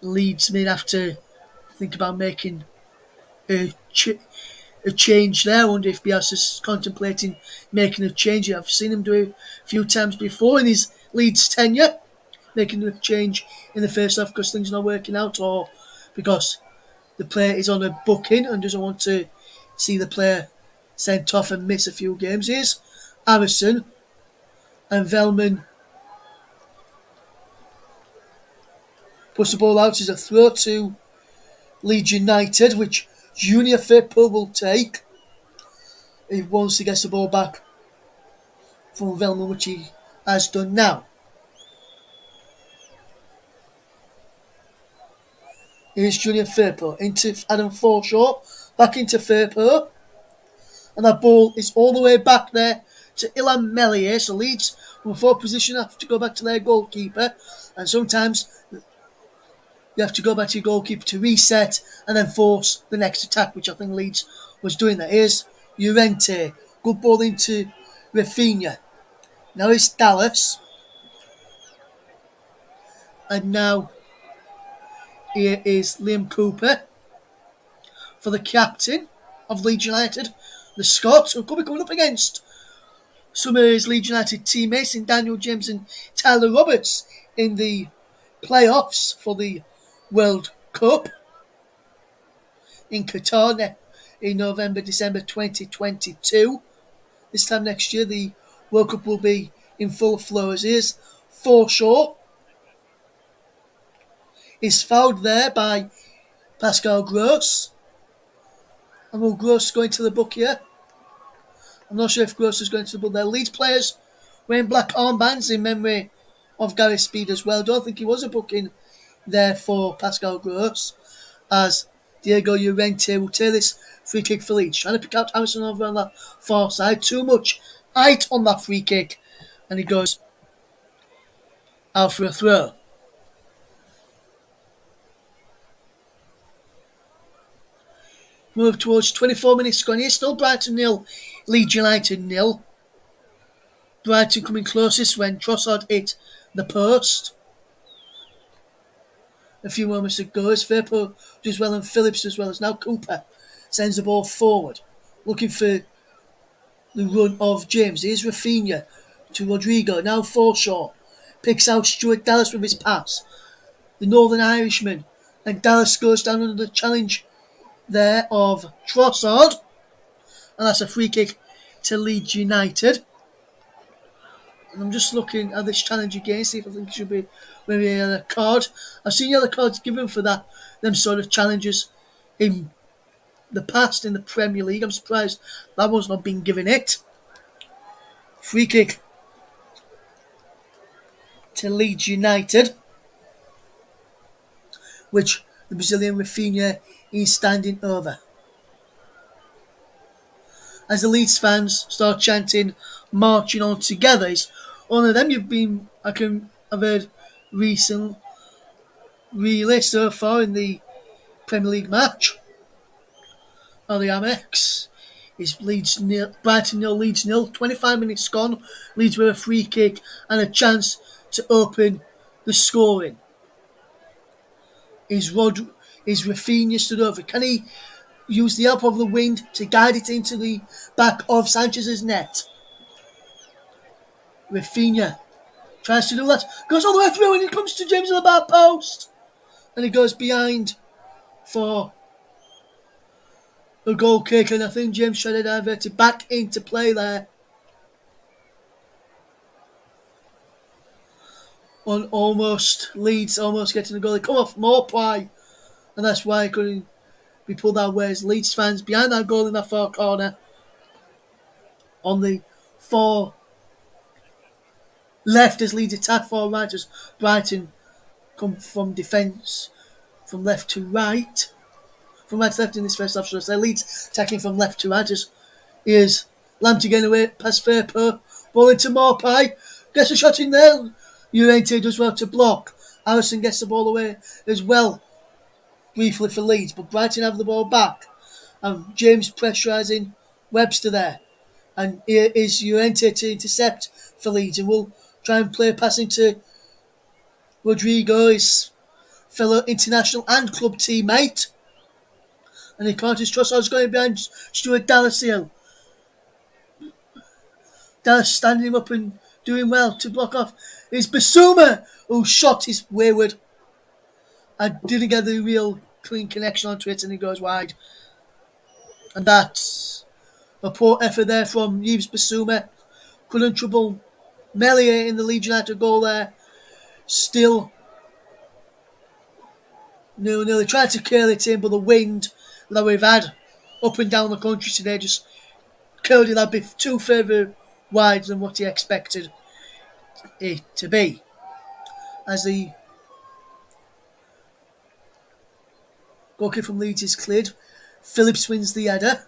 Leeds may have to think about making a change there. I wonder if Bielsa's contemplating making a change. I've seen him do it a few times before in his Leeds tenure, making a change in the first half because things are not working out or because the player is on a booking and doesn't want to see the player sent off and miss a few games. Here's Harrison and Velman puts the ball out as a throw to Leeds United, which Junior Firpo will take once he gets the ball back from Velman, which he has done now. Here's Junior Firpo into Adam Forshaw, back into Firpo, and that ball is all the way back there to Ilham Melier. So Leeds, from a forward position, have to go back to their goalkeeper, and sometimes you have to go back to your goalkeeper to reset and then force the next attack, which I think Leeds was doing that. Here's Llorente. Good ball into Rafinha. Now it's Dallas. And now here is Liam Cooper for the captain of Leeds United, the Scots, who could be coming up against some of his Leeds United teammates in Daniel James and Tyler Roberts in the playoffs for the World Cup in Qatar in November, December 2022. This time next year, the World Cup will be in full flow. As is Forshaw is fouled there by Pascal Gross. And will Gross go into the book here? I'm not sure if Gross is going to the book there. Leeds players wearing black armbands in memory of Gary Speed as well. Don't think he was a booking there for Pascal Gross, as Diego Llorente will take this free kick for Leeds. Trying to pick out Harrison over on the far side. Too much height on that free kick. And he goes out for a throw. Move towards 24 minutes gone here. Still Brighton 0, Leeds United 0. Brighton coming closest when Trossard hit the post a few moments ago. As Firpo does well and Phillips as well as now Cooper sends the ball forward, looking for the run of James. Here's Rafinha to Rodrigo. Now Forshaw picks out Stuart Dallas with his pass. The Northern Irishman, and Dallas goes down under the challenge there of Trossard, and that's a free kick to Leeds United. And I'm just looking at this challenge again, see if I think it should be maybe a yellow card. I've seen yellow cards given for them sort of challenges in the past in the Premier League. I'm surprised that one's not been given it. Free kick to Leeds United, which the Brazilian Rafinha is standing over. As the Leeds fans start chanting, marching on together, it's one of them I've heard recently so far in the Premier League match, or the Amex Is Leeds nil, Brighton nil, Leeds nil. 25 minutes gone. Leeds with a free kick and a chance to open the scoring. Is Rafinha stood over? Can he use the help of the wind to guide it into the back of Sanchez's net? Rafinha tries to do that. Goes all the way through and he comes to James at the back post. And he goes behind for a goal kick. And I think James tried to divert it back into play there. On Leeds almost getting a goal. They come off Morpie. And that's why he couldn't be pulled out. Whereas Leeds fans behind that goal in that far corner. On the far left as Leeds attack, far right as Brighton come from defence from left to right. From right to left in this first half, should I say. Leeds attacking from left to right as here's Lamptey getting away past Fairpo. Ball into Morpie. Gets a shot in there. Llorente does well to block. Harrison gets the ball away as well. Briefly for Leeds, but Brighton have the ball back. And James pressurising Webster there. And here is Llorente to intercept for Leeds. And will try and play a pass into Rodrigo, his fellow international and club teammate. And he can't his Trossard's going behind Stuart Dallas here. Dallas standing him up and doing well to block off. It's Basuma who shot his wayward and didn't get the real clean connection onto it and he goes wide. And that's a poor effort there from Yves Basuma. Couldn't trouble Melier in the Leeds United goal there. Still 0-0. They tried to curl it in, but the wind that we've had up and down the country today just curled it that bit too further wide than what he expected it to be. As the goal kick from Leeds is cleared, Phillips wins the header.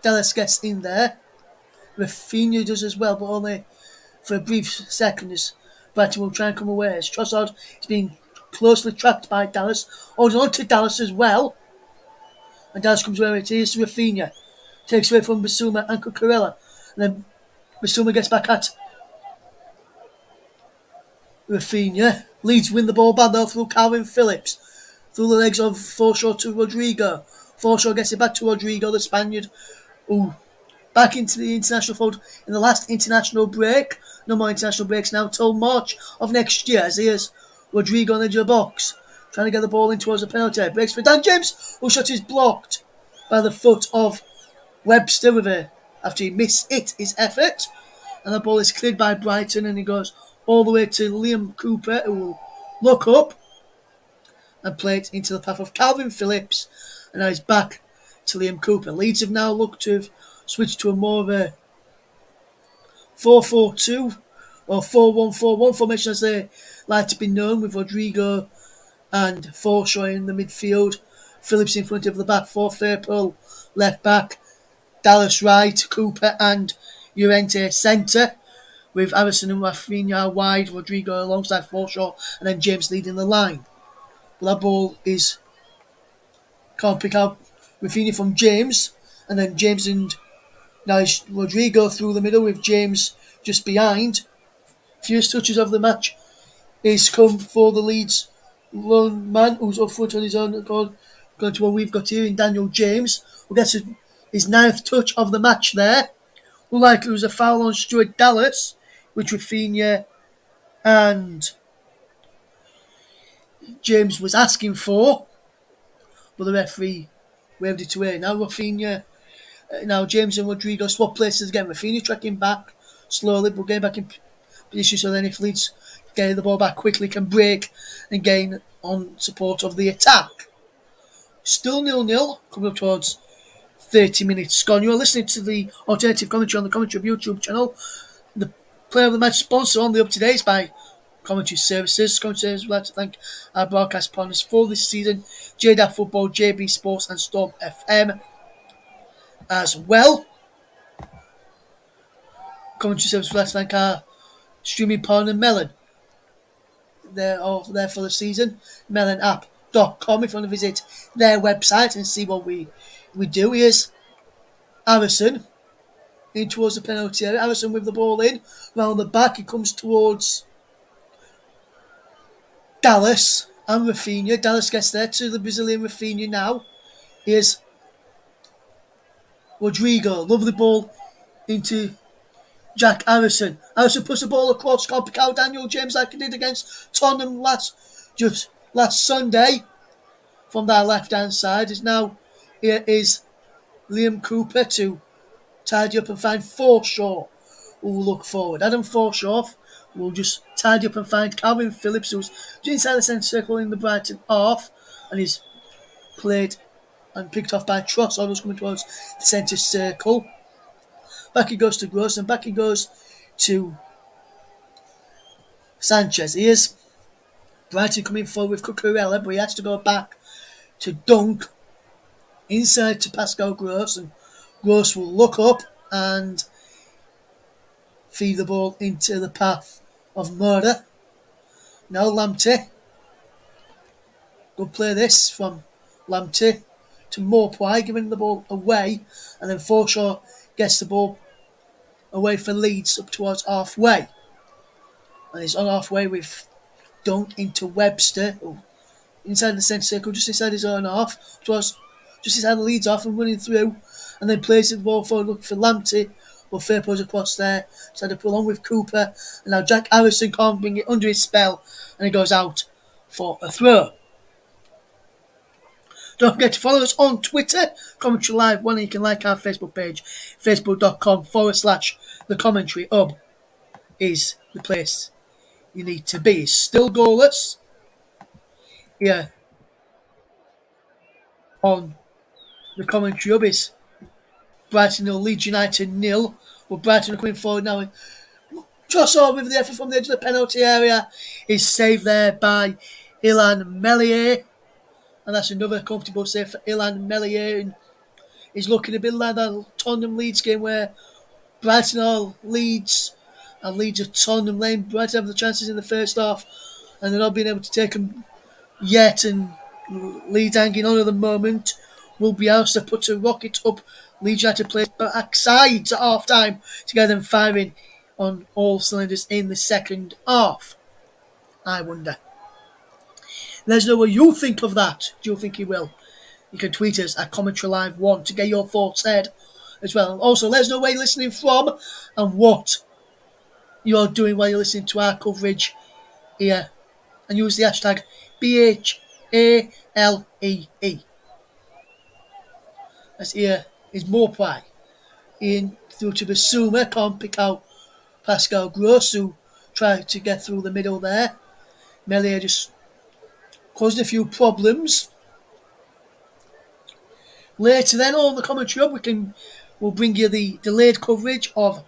Dallas gets in there. Rafinha does as well, but only for a brief second as Brighton will try and come away. As Trossard is being closely tracked by Dallas. Holding on to Dallas as well. And Dallas comes where it is. Rafinha takes away from Basuma and Cucurella. And then Basuma gets back at Rafinha. Leeds win the ball back though through Calvin Phillips. Through the legs of Forshaw to Rodrigo. Forshaw gets it back to Rodrigo, the Spaniard. Ooh. Back into the international fold in the last international break. No more international breaks now till March of next year. As here's Rodrigo on the edge of the box. Trying to get the ball in towards the penalty. Breaks for Dan James. Who shot is blocked by the foot of Webster with it after he missed his effort. And the ball is cleared by Brighton and he goes all the way to Liam Cooper, who will look up and play it into the path of Calvin Phillips. And now he's back to Liam Cooper. Leeds have now looked to have switched to a more of a 4-4-2 or 4-1-4-1 formation as they like to be known, with Rodrigo and Forshaw in the midfield, Phillips in front of the back four, Fairpool left back, Dallas right, Cooper and Llorente centre, with Harrison and Rafinha wide, Rodrigo alongside Forshaw, and then James leading the line. But that ball can't pick out Rafinha from James, and then James and now it's Rodrigo through the middle with James just behind. Fewest touches of the match is come for the Leeds lone man who's up front on his own, going to what we've got here in Daniel James, who gets his 9th touch of the match there. Unlikely it was a foul on Stuart Dallas, which Rafinha and James was asking for, but the referee waved it away. Now James and Rodrigo swap places again. Rafinha tracking back slowly, but getting back in position so then if Leeds get the ball back quickly, can break and gain on support of the attack. Still 0-0, coming up towards 30 minutes gone. You are listening to the alternative commentary on the Commentary of YouTube channel. The player of the match sponsor on the up to date by Commentary Services. Commentary Services would like to thank our broadcast partners for this season: J-DAC Football, JB Sports, and Storm FM. As well, Commentary Services would like to thank our streaming partner Melon. They're all there for the season. melonapp.com if you want to visit their website and see what we do. Here's Harrison in towards the penalty area. Harrison with the ball in. Round the back, he comes towards Dallas and Rafinha. Dallas gets there to the Brazilian Rafinha now. Here's Rodrigo. Lovely ball into Jack Harrison. Harrison puts the ball across. Can't pick out Daniel James like he did against Tottenham last Sunday. From that left-hand side is now here is Liam Cooper to tidy up and find Forshaw, who will look forward. Adam Forshaw will just tidy up and find Calvin Phillips, who's just inside the centre circle in the Brighton half, and he's played and picked off by Trossard, who's coming towards the centre circle. Back he goes to Gross, and back he goes to Sanchez. Here's Brighton coming forward with Cucurella, but he has to go back to Dunk inside to Pascal Gross, and Gross will look up and feed the ball into the path of Murder. Now Lamptey. Good play this from Lamptey to Morpwai, giving the ball away, and then Forshaw gets the ball away for Leeds up towards halfway. And he's on halfway with Dunk into Webster, inside the centre circle, just inside his own half, towards just inside the Leeds half and running through, and then plays the ball forward looking for Lamptey. Well, fair plays across there, so to pull on with Cooper, and now Jack Harrison can't bring it under his spell, and he goes out for a throw. Don't forget to follow us on Twitter, Commentary Live 1, and you can like our Facebook page, facebook.com/The Commentary Hub is the place you need to be. Still goalless here on the Commentary Hub is Brighton 0, Leeds United 0. Well, Brighton are coming forward now. Trossard with the effort from the edge of the penalty area is saved there by Ilan Melier. And that's another comfortable save for Ilan Melier. And he's looking a bit like that Tottenham Leeds game where Brighton are Leeds and Leeds are Tottenham Lane. Brighton have the chances in the first half and they're not being able to take them yet. And Leeds hanging on at the moment. Will be asked to put a rocket up. Leeds United plays backside at half time to get them firing on all cylinders in the second half. I wonder. Let us know what you think of that. Do you think he will? You can tweet us at Commentary Live 1 to get your thoughts said as well. And also, let us know where you're listening from and what you're doing while you're listening to our coverage here. And use the hashtag BHALEE. As here is Morpwai. In through to Basuma, can't pick out Pascal Gross, who tried to get through the middle there. Melier just caused a few problems. Later then, on the Commentary Hub, we'll bring you the delayed coverage of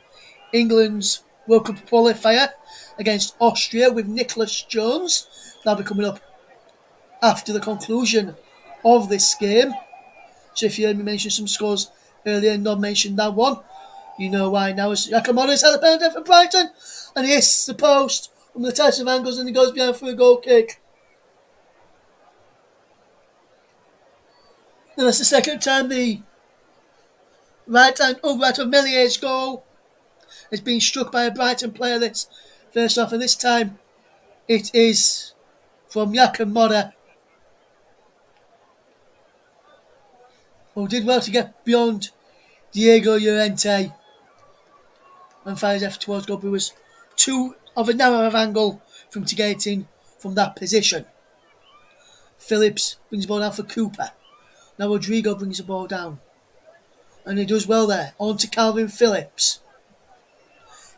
England's World Cup qualifier against Austria with Nicholas Jones. That'll be coming up after the conclusion of this game. So if you heard me mention some scores earlier and not mentioned that one, you know why now. Yakamada's had a penalty for Brighton, and he hits the post from the types of angles and he goes behind for a goal kick. And that's the second time the right hand override of Melier's goal has been struck by a Brighton player this first half, and this time it is from Yakamada, who did well to get beyond Diego Llorente and fired his effort towards goal, but was too of a narrow of angle from to get in from that position. Phillips brings the ball down for Cooper. Now Rodrigo brings the ball down. And he does well there. On to Calvin Phillips.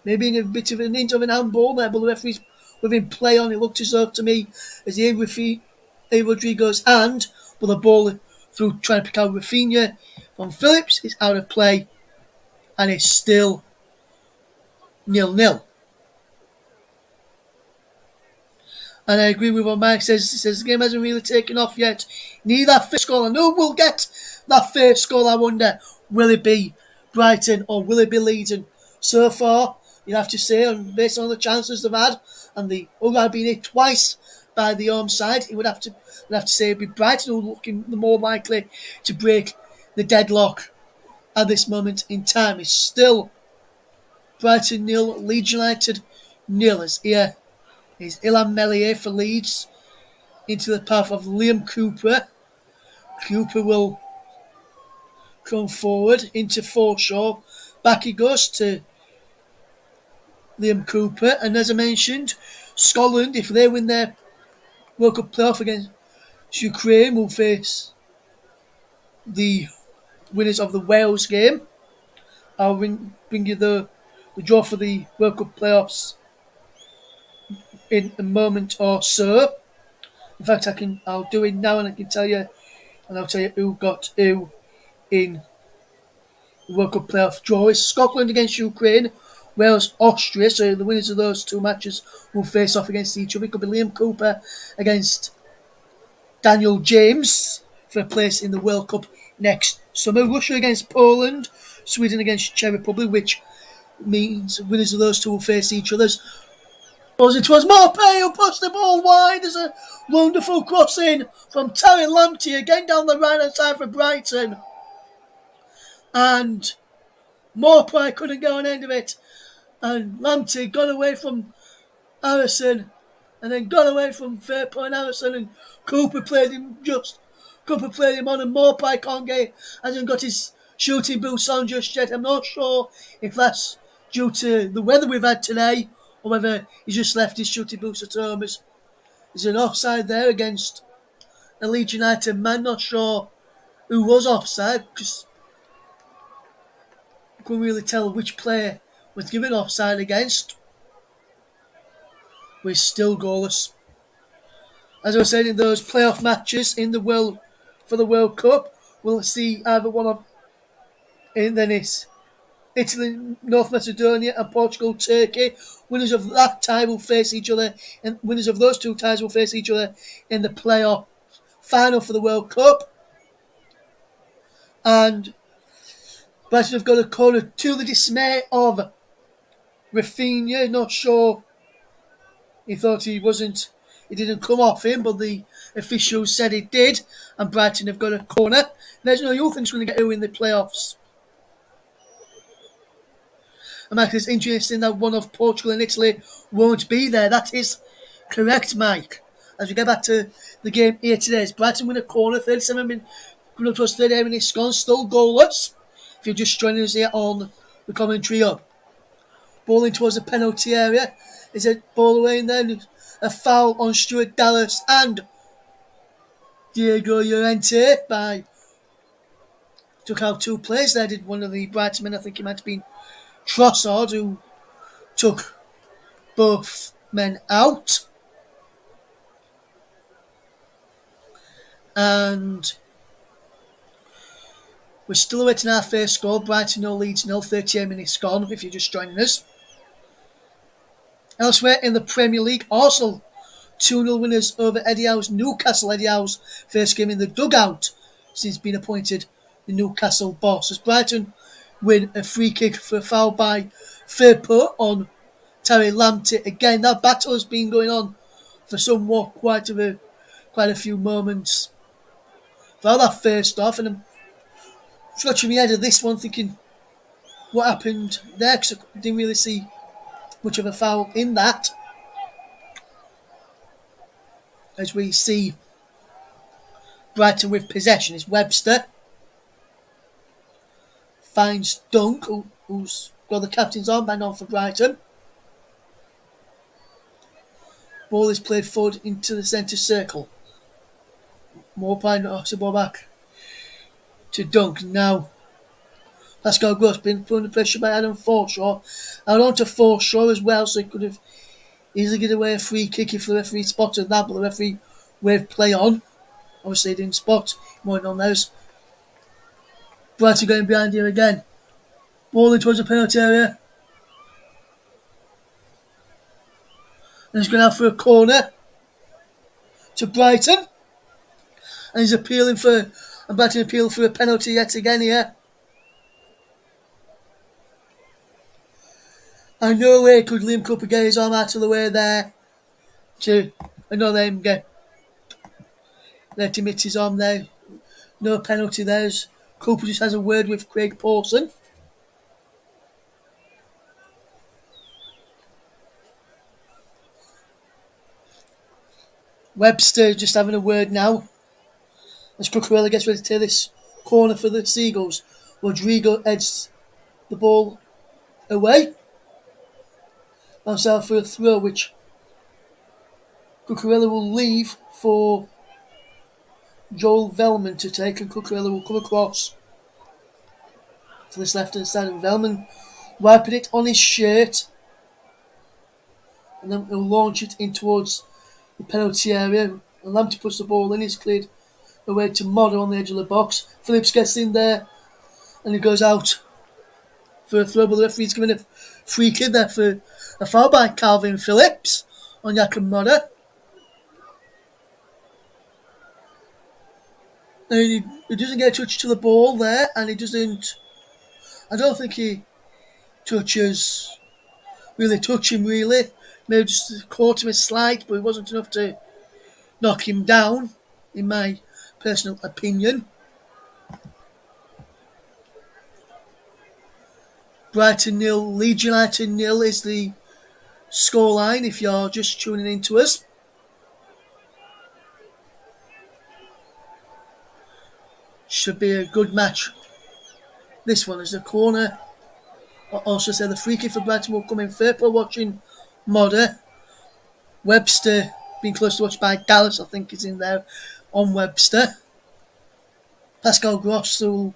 Maybe in a bit of an hint of an handball there, but the referee's within play on. It looked as though to me as he hit Rodrigo's hand, but the ball through trying to pick out Rafinha from Phillips is out of play, and it's still 0-0. And I agree with what Mike says. He says the game hasn't really taken off yet. Need that first goal. I know we'll get that first goal. I wonder, will it be Brighton or will it be Leeds? And so far, you have to say, based on the chances they've had, and the other being hit twice by the home side, it would have to say it'd be Brighton who are looking the more likely to break the deadlock at this moment in time is still Brighton 0, Leeds United 0. As here is Ilhan Meslier for Leeds into the path of Liam Cooper. Cooper will come forward into Forshaw. Back he goes to Liam Cooper. And as I mentioned, Scotland, if they win their World Cup playoff against Ukraine, will face the winners of the Wales game. I'll bring you the draw for the World Cup playoffs in a moment or so. In fact, I'll do it now, and I can tell you, and I'll tell you who got who in the World Cup playoff draw. It's Scotland against Ukraine, Wales, Austria. So the winners of those two matches will face off against each other. It could be Liam Cooper against Daniel James for a place in the World Cup next summer. Russia against Poland, Sweden against Czech Republic, which means winners of those two will face each other. As it was Maupay who pushed the ball wide. There's a wonderful crossing from Terry Lamptey again down the right hand side for Brighton. And Maupay couldn't go on end of it. And Lamptey got away from Harrison and then got away from Fairpoint Harrison, and Cooper played him on, and Maupay hasn't got his shooting boots on just yet. I'm not sure if that's due to the weather we've had today or whether he's just left his shooting boots at home. There's an offside there against a Leeds United man. Not sure who was offside because I couldn't really tell which player was given offside against. We're still goalless. As I was saying, in those playoff matches in the world for the World Cup, we'll see either one of, and then it's Italy, North Macedonia, and Portugal, Turkey. Winners of that tie will face each other, and winners of those two ties will face each other in the playoff final for the World Cup. And Brighton have got a corner to the dismay of Rafinha. Not sure. He thought it didn't come off him, but the officials said it did, and Brighton have got a corner. There's no you think going to get who in the playoffs. And Mike, it's interesting that one of Portugal and Italy won't be there. That is correct, Mike. As we get back to the game here today, it's Brighton win a corner, 37 minutes, coming up to us 38 minutes gone, still goalless. If you're just joining us here on the commentary hub. Ball in towards the penalty area. Is it ball away and then a foul on Stuart Dallas and Diego Llorente took out two players there. Did one of the Brighton men, I think he might have been Trossard, who took both men out. And we're still awaiting our first score. Brighton 0, Leeds 0, 38 minutes gone, if you're just joining us. Elsewhere in the Premier League, Arsenal 2-0 winners over Eddie Howe's Newcastle. Eddie Howe's first game in the dugout since being appointed the Newcastle boss. As Brighton win a free kick for a foul by Firpo on Terry Lamptey. Again, that battle has been going on for quite a few moments. For that first off, and I'm scratching my head at this one, thinking what happened there, because I didn't really see much of a foul in that. As we see Brighton with possession, is Webster. Finds Dunk, who's got the captain's armband on for Brighton. Ball is played forward into the centre circle. Maupay knocks the ball back to Dunk. Now Pascal Gross been put under pressure by Adam Forshaw. Out onto Forshaw as well, so he could have easily given away a free kick if the referee spotted that, but the referee waved play on. Obviously he didn't spot more on those. Brighton going behind here again. Ball in towards the penalty area. And he's going out for a corner to Brighton. And he's appealing for a penalty yet again here. And no way could Liam Cooper get his arm out of the way there to let him hit his arm there. No penalty there. Cooper just has a word with Craig Pawson. Webster just having a word now as Cucurella gets ready to take this corner for the Seagulls. Rodrigo heads the ball away. Bounce out for a throw, which Cucurella will leave for Joel Velman to take, and Cucurella will come across to this left-hand side of Velman, wiping it on his shirt, and then he'll launch it in towards the penalty area. And Lamptey puts the ball in, he's cleared away to Modder on the edge of the box. Phillips gets in there, and he goes out for a throw, but the referee's giving a free kick there for a foul by Calvin Phillips on Jakob Modder. And he doesn't get a touch to the ball there, and he doesn't. I don't think he really touch him, really. Maybe just caught him a slight, but it wasn't enough to knock him down, in my personal opinion. Brighton 0, Leeds United 0 is the scoreline if you're just tuning in to us. Should be a good match. This one is a corner. I also say the free kick for Brighton will come in third. We're watching Modder. Webster being close to watch by Dallas, I think, is in there on Webster. Pascal Gross will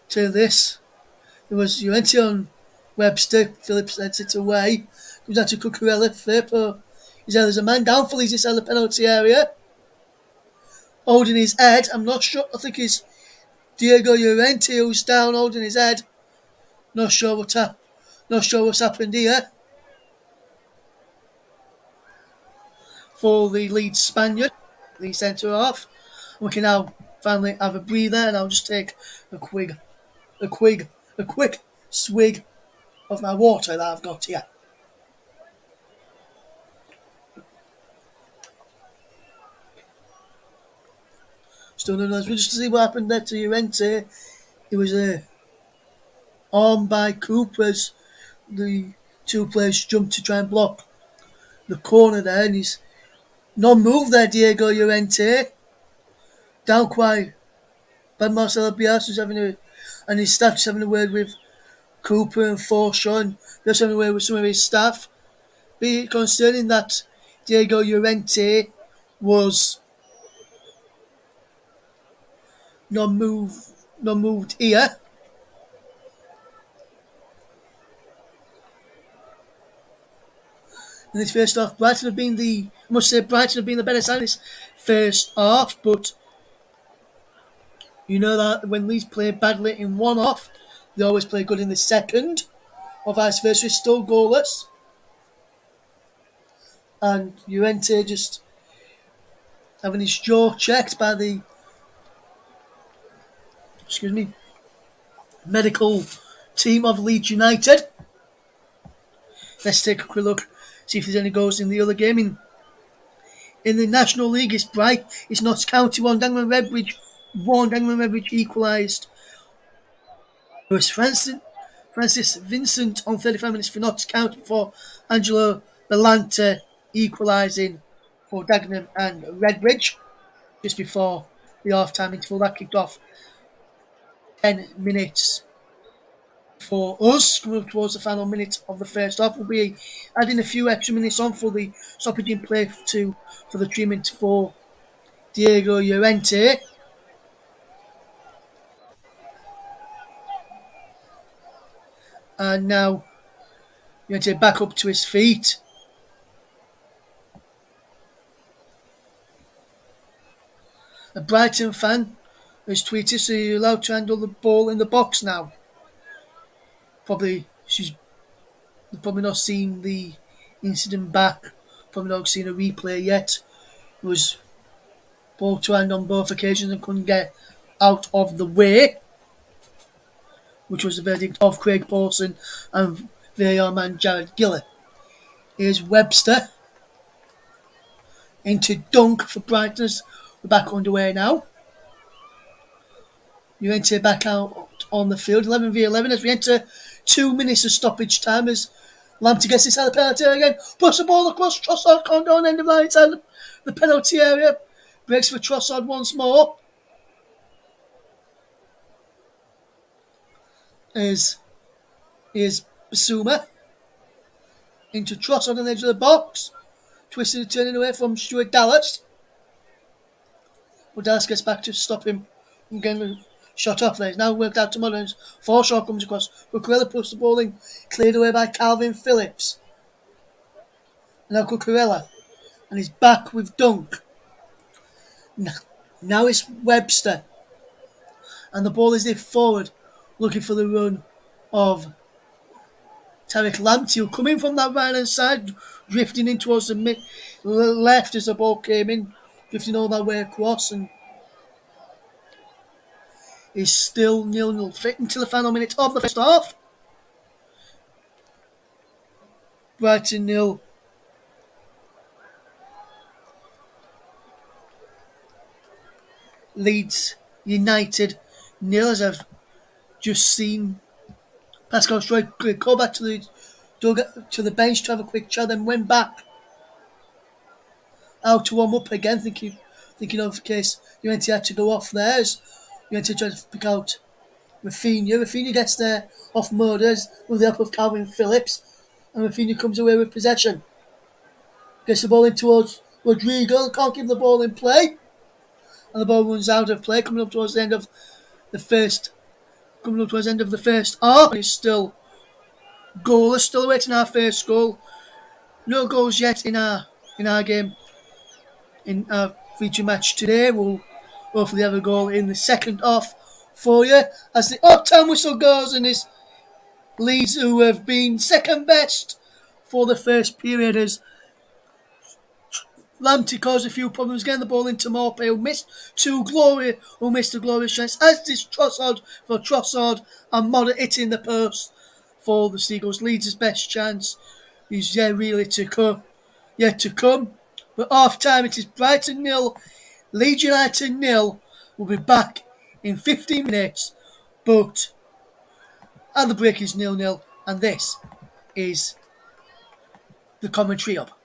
to this. It was Llorente on Webster. Phillips heads it away. Comes down to Cucurella. Firpo. There's a man down for Leeds inside the penalty area. Holding his head. I'm not sure. I think it's Diego Llorente who's down holding his head. Not sure what's happened here. For the Leeds Spaniard, the centre half. We can now finally have a breather, and I'll just take a quick swig of my water that I've got here. Still no nice. Just to see what happened there to Llorente. It was a arm by Coopers. The two players jumped to try and block the corner there, and he's not moved there, Diego Llorente. Down quite by Marcelo Bielsa, and his staff just having a word with Cooper and Forshaw, and just having a word with some of his staff. Be it concerning that Diego Llorente was not moved here. In this first half, Brighton have been the better side in this first half, but you know that when Leeds play badly in one half, they always play good in the second, or vice versa. It's still goalless. And Llorente just having his jaw checked by the medical team of Leeds United. Let's take a quick look, see if there's any goals in the other game. In the National League, it's Notts County 1, Dagenham Redbridge 1. Dagenham Redbridge equalised. It was Francis Vincent on 35 minutes for Notts County before Angelo Bellante equalising for Dagenham and Redbridge just before the half-time interval. That kicked off 10 minutes for us. Coming up towards the final minute of the first half, we'll be adding a few extra minutes on for the stoppage in play for the treatment for Diego Llorente. And now Llorente back up to his feet. A Brighton fan has tweeted, so you're allowed to handle the ball in the box now. She's probably not seen the incident back, probably not seen a replay yet. It was ball to hand on both occasions and couldn't get out of the way, which was the verdict of Craig Pawson and VAR man Jared Gillett. Here's Webster into Dunk for Brighton. We're back underway now. United back out on the field, 11v11 as we enter 2 minutes of stoppage time as Lamptey gets inside the penalty area again, puts the ball across, Trossard can't go on end of line inside the penalty area, breaks for Trossard once more. Is Basuma into Trossard on the edge of the box, twisting and turning away from Stuart Dallas. But Dallas gets back to stop him from getting the shot off there. He's now worked out to Mullins. Forshaw comes across, but Cucurella puts the ball in, cleared away by Calvin Phillips. And now Cucurella, and he's back with Dunk. Now it's Webster, and the ball is forward, looking for the run of Tariq Lamptey, who come in from that right hand side, drifting in towards the left as the ball came in, drifting all that way across, and is still 0-0 fit until the final minute of the first half. Brighton 0. Leeds United 0, as I've just seen Pascal Stroy go back to the bench to have a quick chat, then went back out to warm up again, thinking of the case United had to go off there. As United tried to pick out Rafinha. Rafinha gets there off Murders with the help of Calvin Phillips, and Rafinha comes away with possession. Gets the ball in towards Rodrigo, can't keep the ball in play, and the ball runs out of play, coming up towards the end of the first half, and it's still goalless, still awaiting our first goal. No goals yet in our game, in our feature match today. We'll hopefully have a goal in the second half for you as the time whistle goes, and it's Leeds, who have been second best for the first period, as Lamptey caused a few problems getting the ball into Maupay, who missed a glorious chance, as did Trossard and Modder hitting the post for the Seagulls. Leeds' best chance is yet to come. But half time, it is Brighton 0, Leeds United 0. We'll be back in 15 minutes, but at the break is 0-0, and this is the commentary up.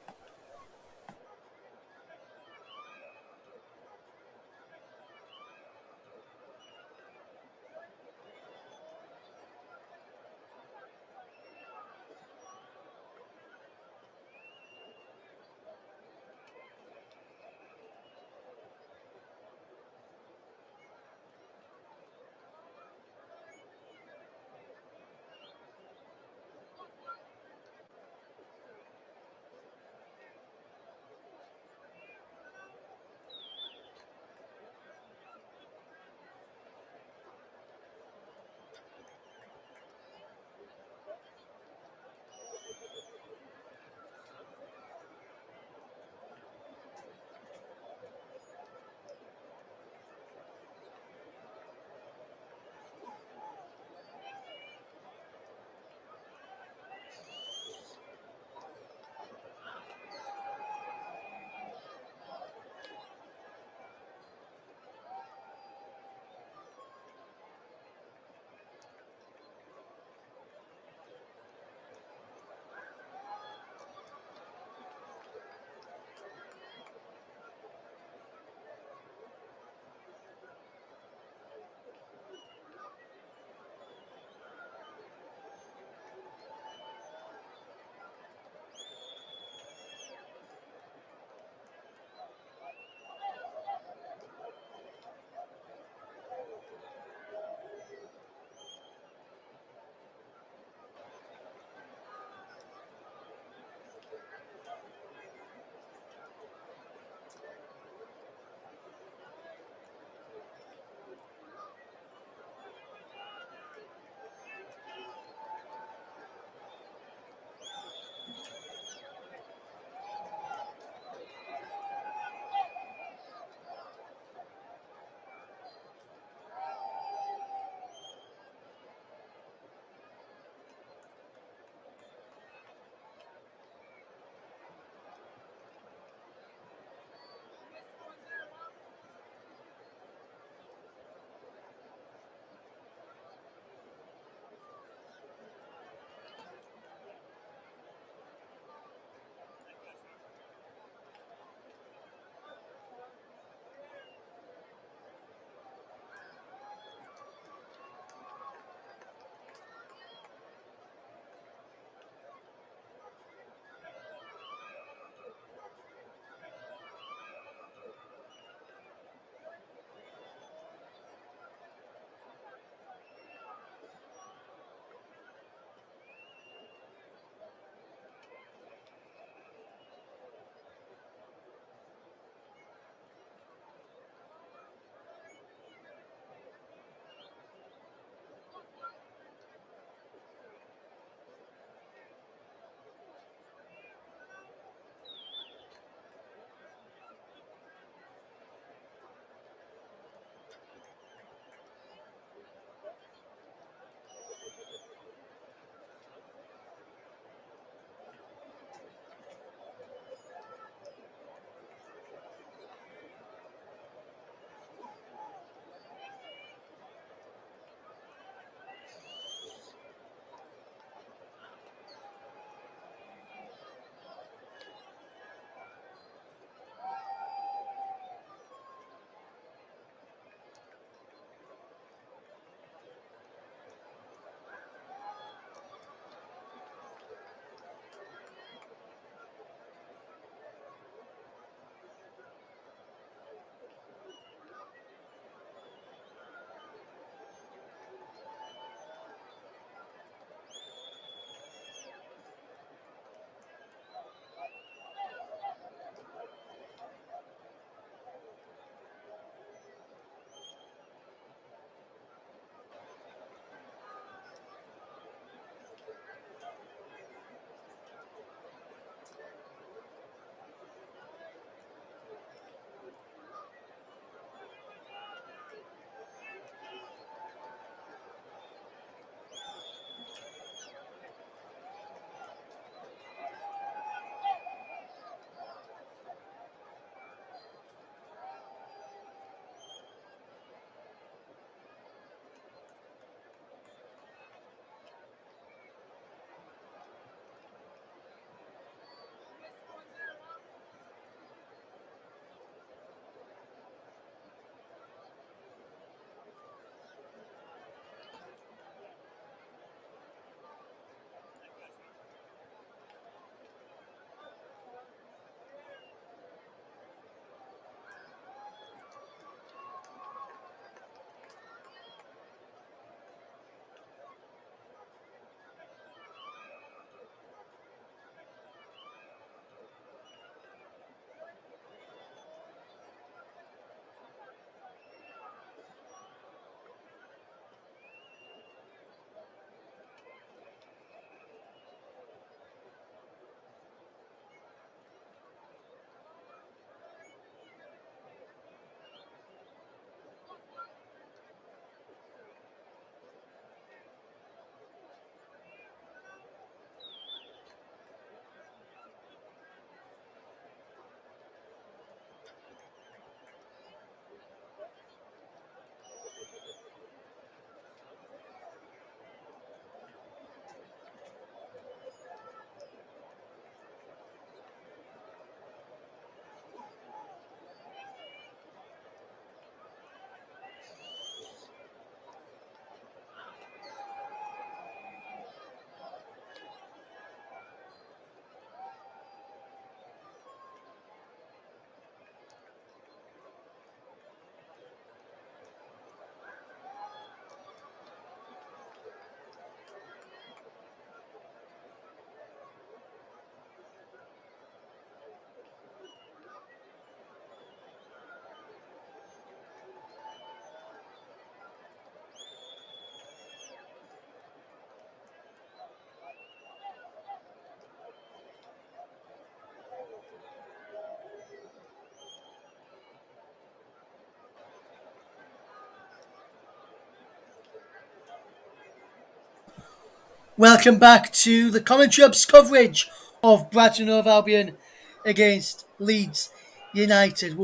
Welcome back to the Commentary Hub's coverage of Brighton Hove Albion against Leeds United.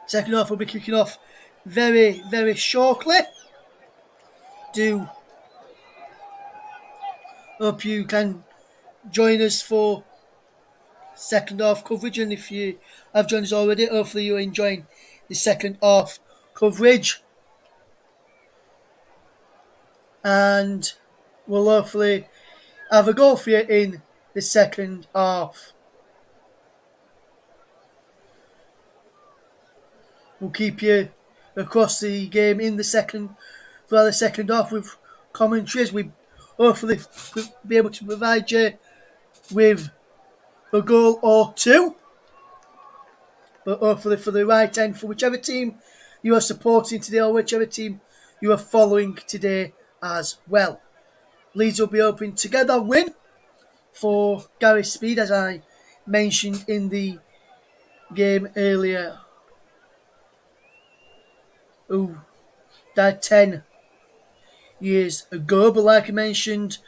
Second half will be kicking off very, very shortly. Do hope you can join us for second half coverage, and if you have joined us already, hopefully you're enjoying the second half coverage, and we'll hopefully have a goal for you in the second half. We'll keep you across the game in the second half with commentaries. We hopefully be able to provide you with a goal or two, but hopefully for the right end for whichever team you are supporting today or whichever team you are following today as well. Leeds will be hoping to get that win for Gary Speed, as I mentioned in the game earlier, who died 10 years ago. But like I mentioned,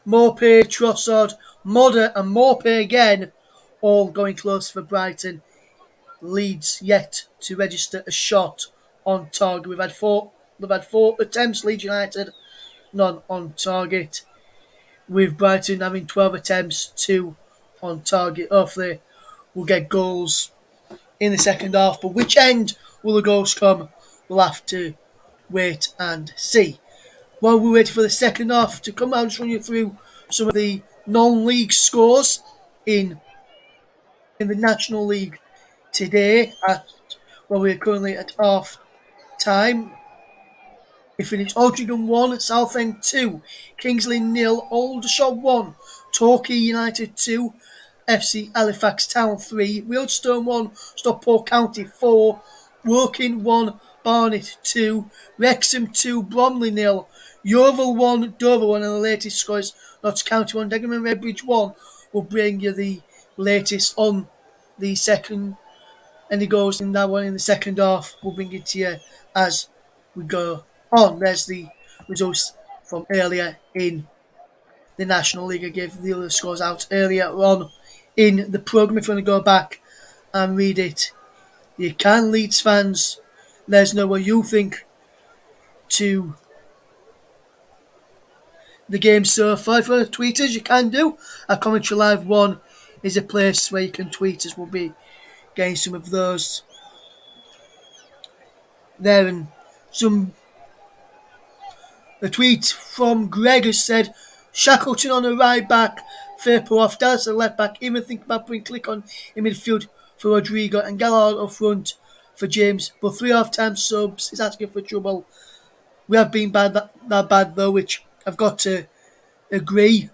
Maupay, Trossard, Modder and Maupay again, all going close for Brighton. Leeds yet to register a shot on target. They've had four attempts, Leeds United, none on target, with Brighton having 12 attempts, 2 on target. Hopefully we'll get goals in the second half, but which end will the goals come? We'll have to wait and see. While we're waiting for the second half to come, I'll just run you through some of the non-league scores in the National League today. We're currently at half time. We finished Altrincham 1, Southend 2, Kingsley 0, Aldershot 1, Torquay United 2, FC Halifax Town 3, Wealdstone 1, Stockport County 4, Woking 1, Barnet 2, Wrexham 2, Bromley 0, Yeovil 1, Dover 1, and the latest scores Notts County 1, Dagenham and Redbridge 1 will bring you the latest on the second, and it goes in that one in the second half. We'll bring it to you as we go on. There's the results from earlier in the National League. I gave the other scores out earlier on in the programme. If you want to go back and read it, you can. Leeds fans, let us know what you think to the game so far. If you want to tweet us, you can do. Our Commentary Live 1 is a place where you can tweet us. We'll be getting some of those there. And a tweet from Greg has said, Shackleton on the right back, Firpo off, Dallas at left back, even think about putting Click on in midfield for Rodrigo and Gallard up front for James, but 3 half-time subs is asking for trouble. We have been that bad though, which I've got to agree.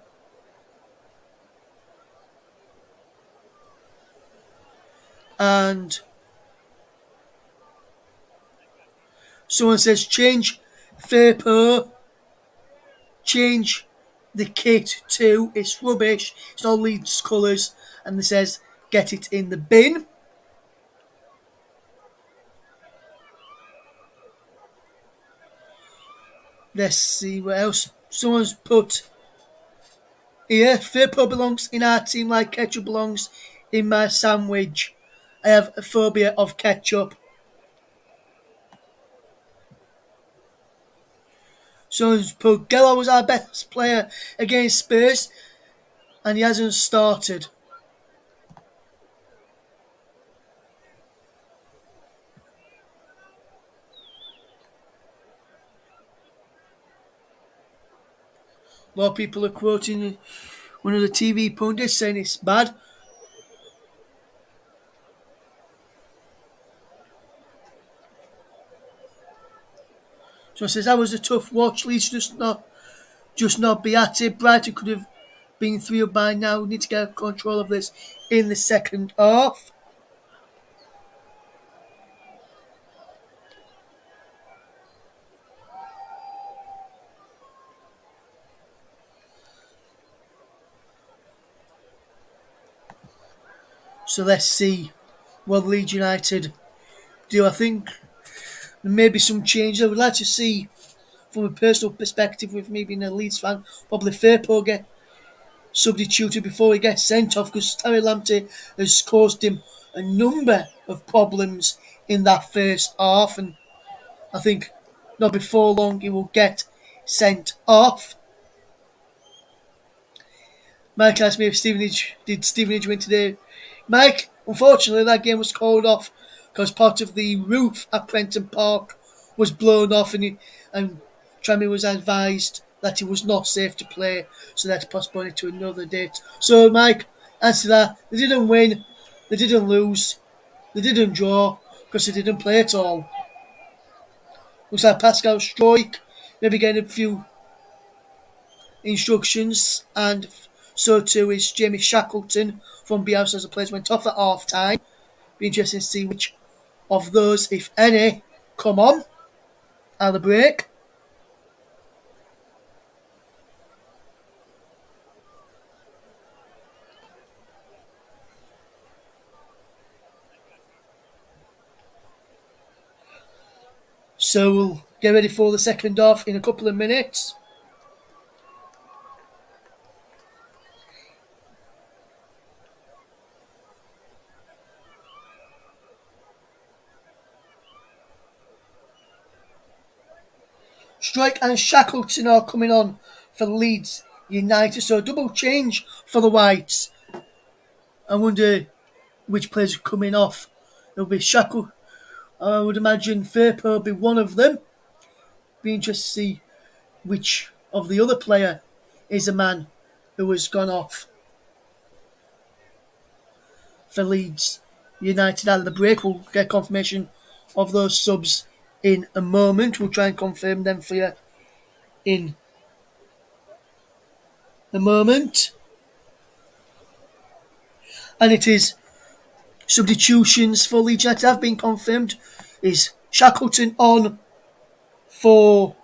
And someone says, change Firpo, change the kit too. It's rubbish. It's not Leeds colours. And they says, get it in the bin. Let's see what else. Someone's put here, Firpo belongs in our team like ketchup belongs in my sandwich. I have a phobia of ketchup. Someone's put Gello was our best player against Spurs and he hasn't started. A lot of people are quoting one of the TV pundits saying it's bad. So it says that was a tough watch. Leeds just not be at it. Brighton could have been 3-0 by now. We need to get control of this in the second half. So let's see what Leeds United do. I think there may be some changes. I would like to see from a personal perspective, with me being a Leeds fan, probably Firpo get substituted before he gets sent off, because Terry Lamptey has caused him a number of problems in that first half, and I think not before long he will get sent off. Mike asked me if did Stevenage win today. Mike, unfortunately that game was called off because part of the roof at Prenton Park was blown off, and Tremmy was advised that it was not safe to play, so that's postponed it to another date. So Mike, answer that. They didn't win, they didn't lose, they didn't draw because they didn't play at all. Looks like Pascal Stroik maybe getting a few instructions, and so too is Jamie Shackleton from Bielsa, as the players went off at half time. Be interesting to see which of those, if any, come on at the break. So we'll get ready for the second half in a couple of minutes. Strike and Shackleton are coming on for Leeds United, so a double change for the Whites. I wonder which players are coming off. It'll be Shackleton. I would imagine Firpo will be one of them. Be interested to see which of the other player is a man who has gone off for Leeds United out of the break. We'll get confirmation of those subs in a moment. We'll try and confirm them for you in a moment. And it is substitutions for Leeds United have been confirmed. Is Shackleton on for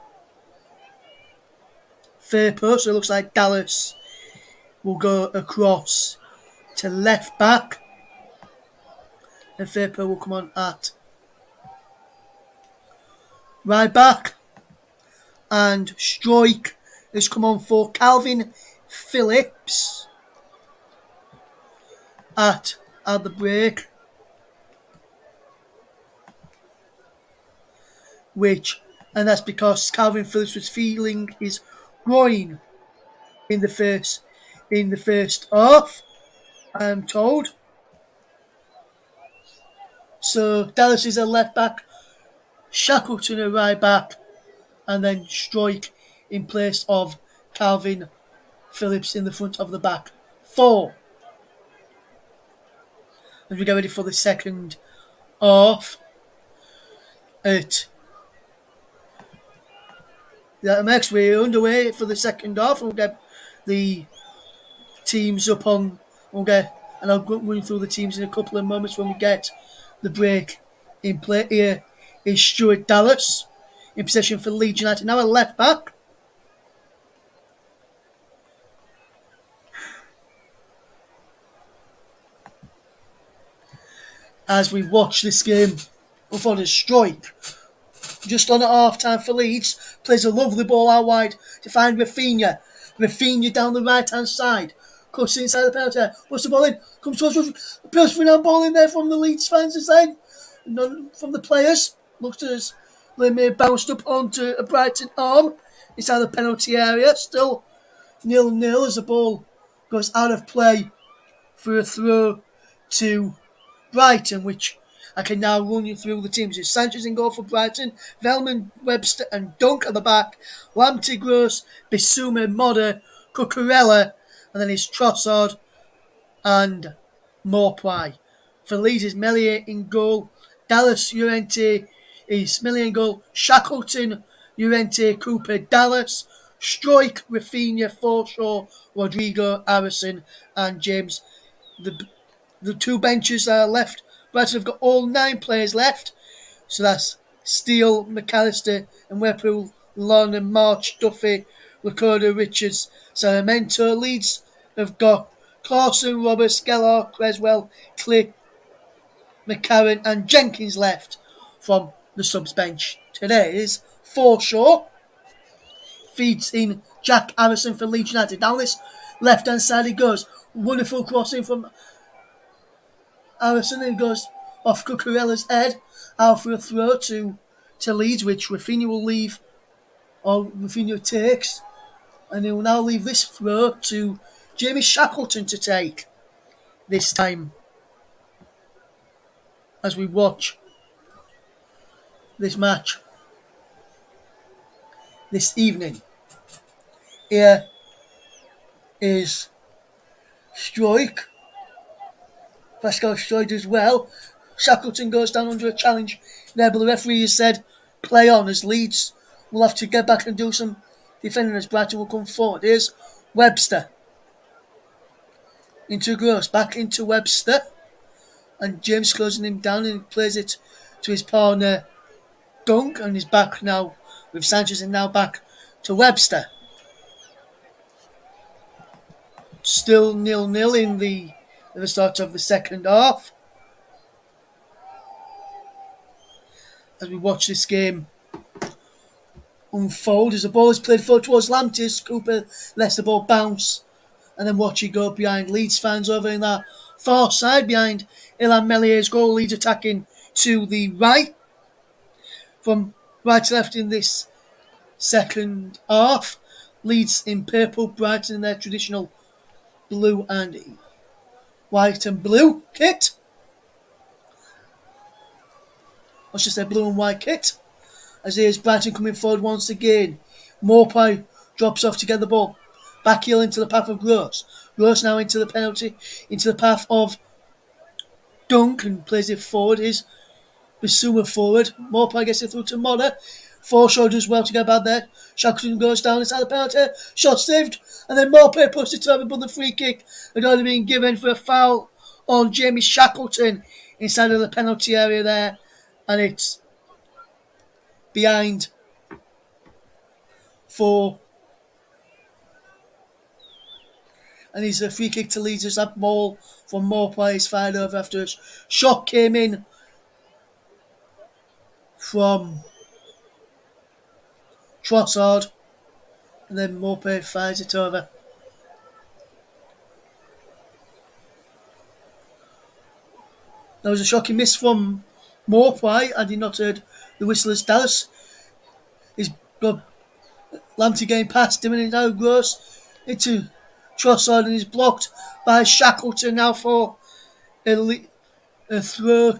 Firpo, so it looks like Dallas will go across to left back, and Firpo will come on at right back, and Stroik has come on for Calvin Phillips at the break, and that's because Calvin Phillips was feeling his groin in the first half, I am told. So Dallas is a left back, Shackleton a right back, and then Stroik in place of Calvin Phillips in the front of the back four. As we get ready for the second half, that makes we're underway for the second half. We'll get the teams up on. And I'll go run through the teams in a couple of moments when we get the break in play. Here is Stuart Dallas in possession for Leeds United. Now a left back. As we watch this game up on a strike, just on at half time for Leeds, plays a lovely ball out wide to find Rafinha. Rafinha down the right hand side, cuts inside the penalty area, puts the ball in, comes towards the personal ball in there from the Leeds fans inside, none from the players. Looks as they may have bounced up onto a Brighton arm inside the penalty area. Still 0-0 as the ball goes out of play for a throw to Brighton, which I can now run you through the teams. It's Sanchez in goal for Brighton, Velman, Webster and Dunk at the back, Lamptey, Gross, Bissouma, Modder, Cucurella, and then it's Trossard and Maupay. For Leeds is Meslier in goal, Dallas, Llorente is Meslier in goal, Shackleton, Llorente, Cooper, Dallas, Stroik, Rafinha, Forshaw, Rodrigo, Harrison and James. The two benches are left. Brighton have got all 9 players left. So that's Steele, McAllister and Whirlpool, Lon, March, Duffy, Lakota, Richards, Sarmiento. Leeds have got Clausen, Roberts, Gellar, Creswell, Click, McCarran and Jenkins left from the subs bench. Today is Forshaw, feeds in Jack Harrison for Leeds United. Down this left hand side he goes. Wonderful crossing from Harrison, and goes off Cucurella's head out for a throw to Leeds, which Rafinha will leave, or Rafinha takes, and he will now leave this throw to Jamie Shackleton to take this time as we watch this match this evening. Here is Strike. Pascal Strike as well. Shackleton goes down under a challenge there, but the referee has said play on, as Leeds will have to get back and do some defending as Brighton will come forward. Here's Webster into Gross, back into Webster, and James closing him down, and he plays it to his partner Dunk, and he's back now with Sanchez, and now back to Webster. Still 0-0 in the start of the second half. As we watch this game unfold, as the ball is played forward towards Lamptey, Cooper lets the ball bounce, and then watch it go behind Leeds fans over in that far side behind Ilan Mellier's goal. Leeds attacking to the right, from right to left in this second half. Leeds in purple, Brighton in their traditional blue and white and blue kit. I should say blue and white kit. As here's Brighton coming forward once again. Morpie drops off to get the ball. Back heel into the path of Gross. Gross now into the penalty, into the path of Dunk, and plays it forward. Is Bissouma forward. Morpie gets it through to Modder. Forshaw does well to get back there. Shackleton goes down inside the penalty. Shot saved. And then Morpie pushes it over, but the free kick had already been given for a foul on Jamie Shackleton inside of the penalty area there. And it's behind for, and it's a free kick to Leeds as that ball from Morpie is fired over after a shot came in from Trossard, and then Morpie fires it over. There was a shocking miss from Morpie, had he not heard the whistle as Dallas is got Lamptey getting past him, and it now goes into Trossard and is blocked by Shackleton now for a throw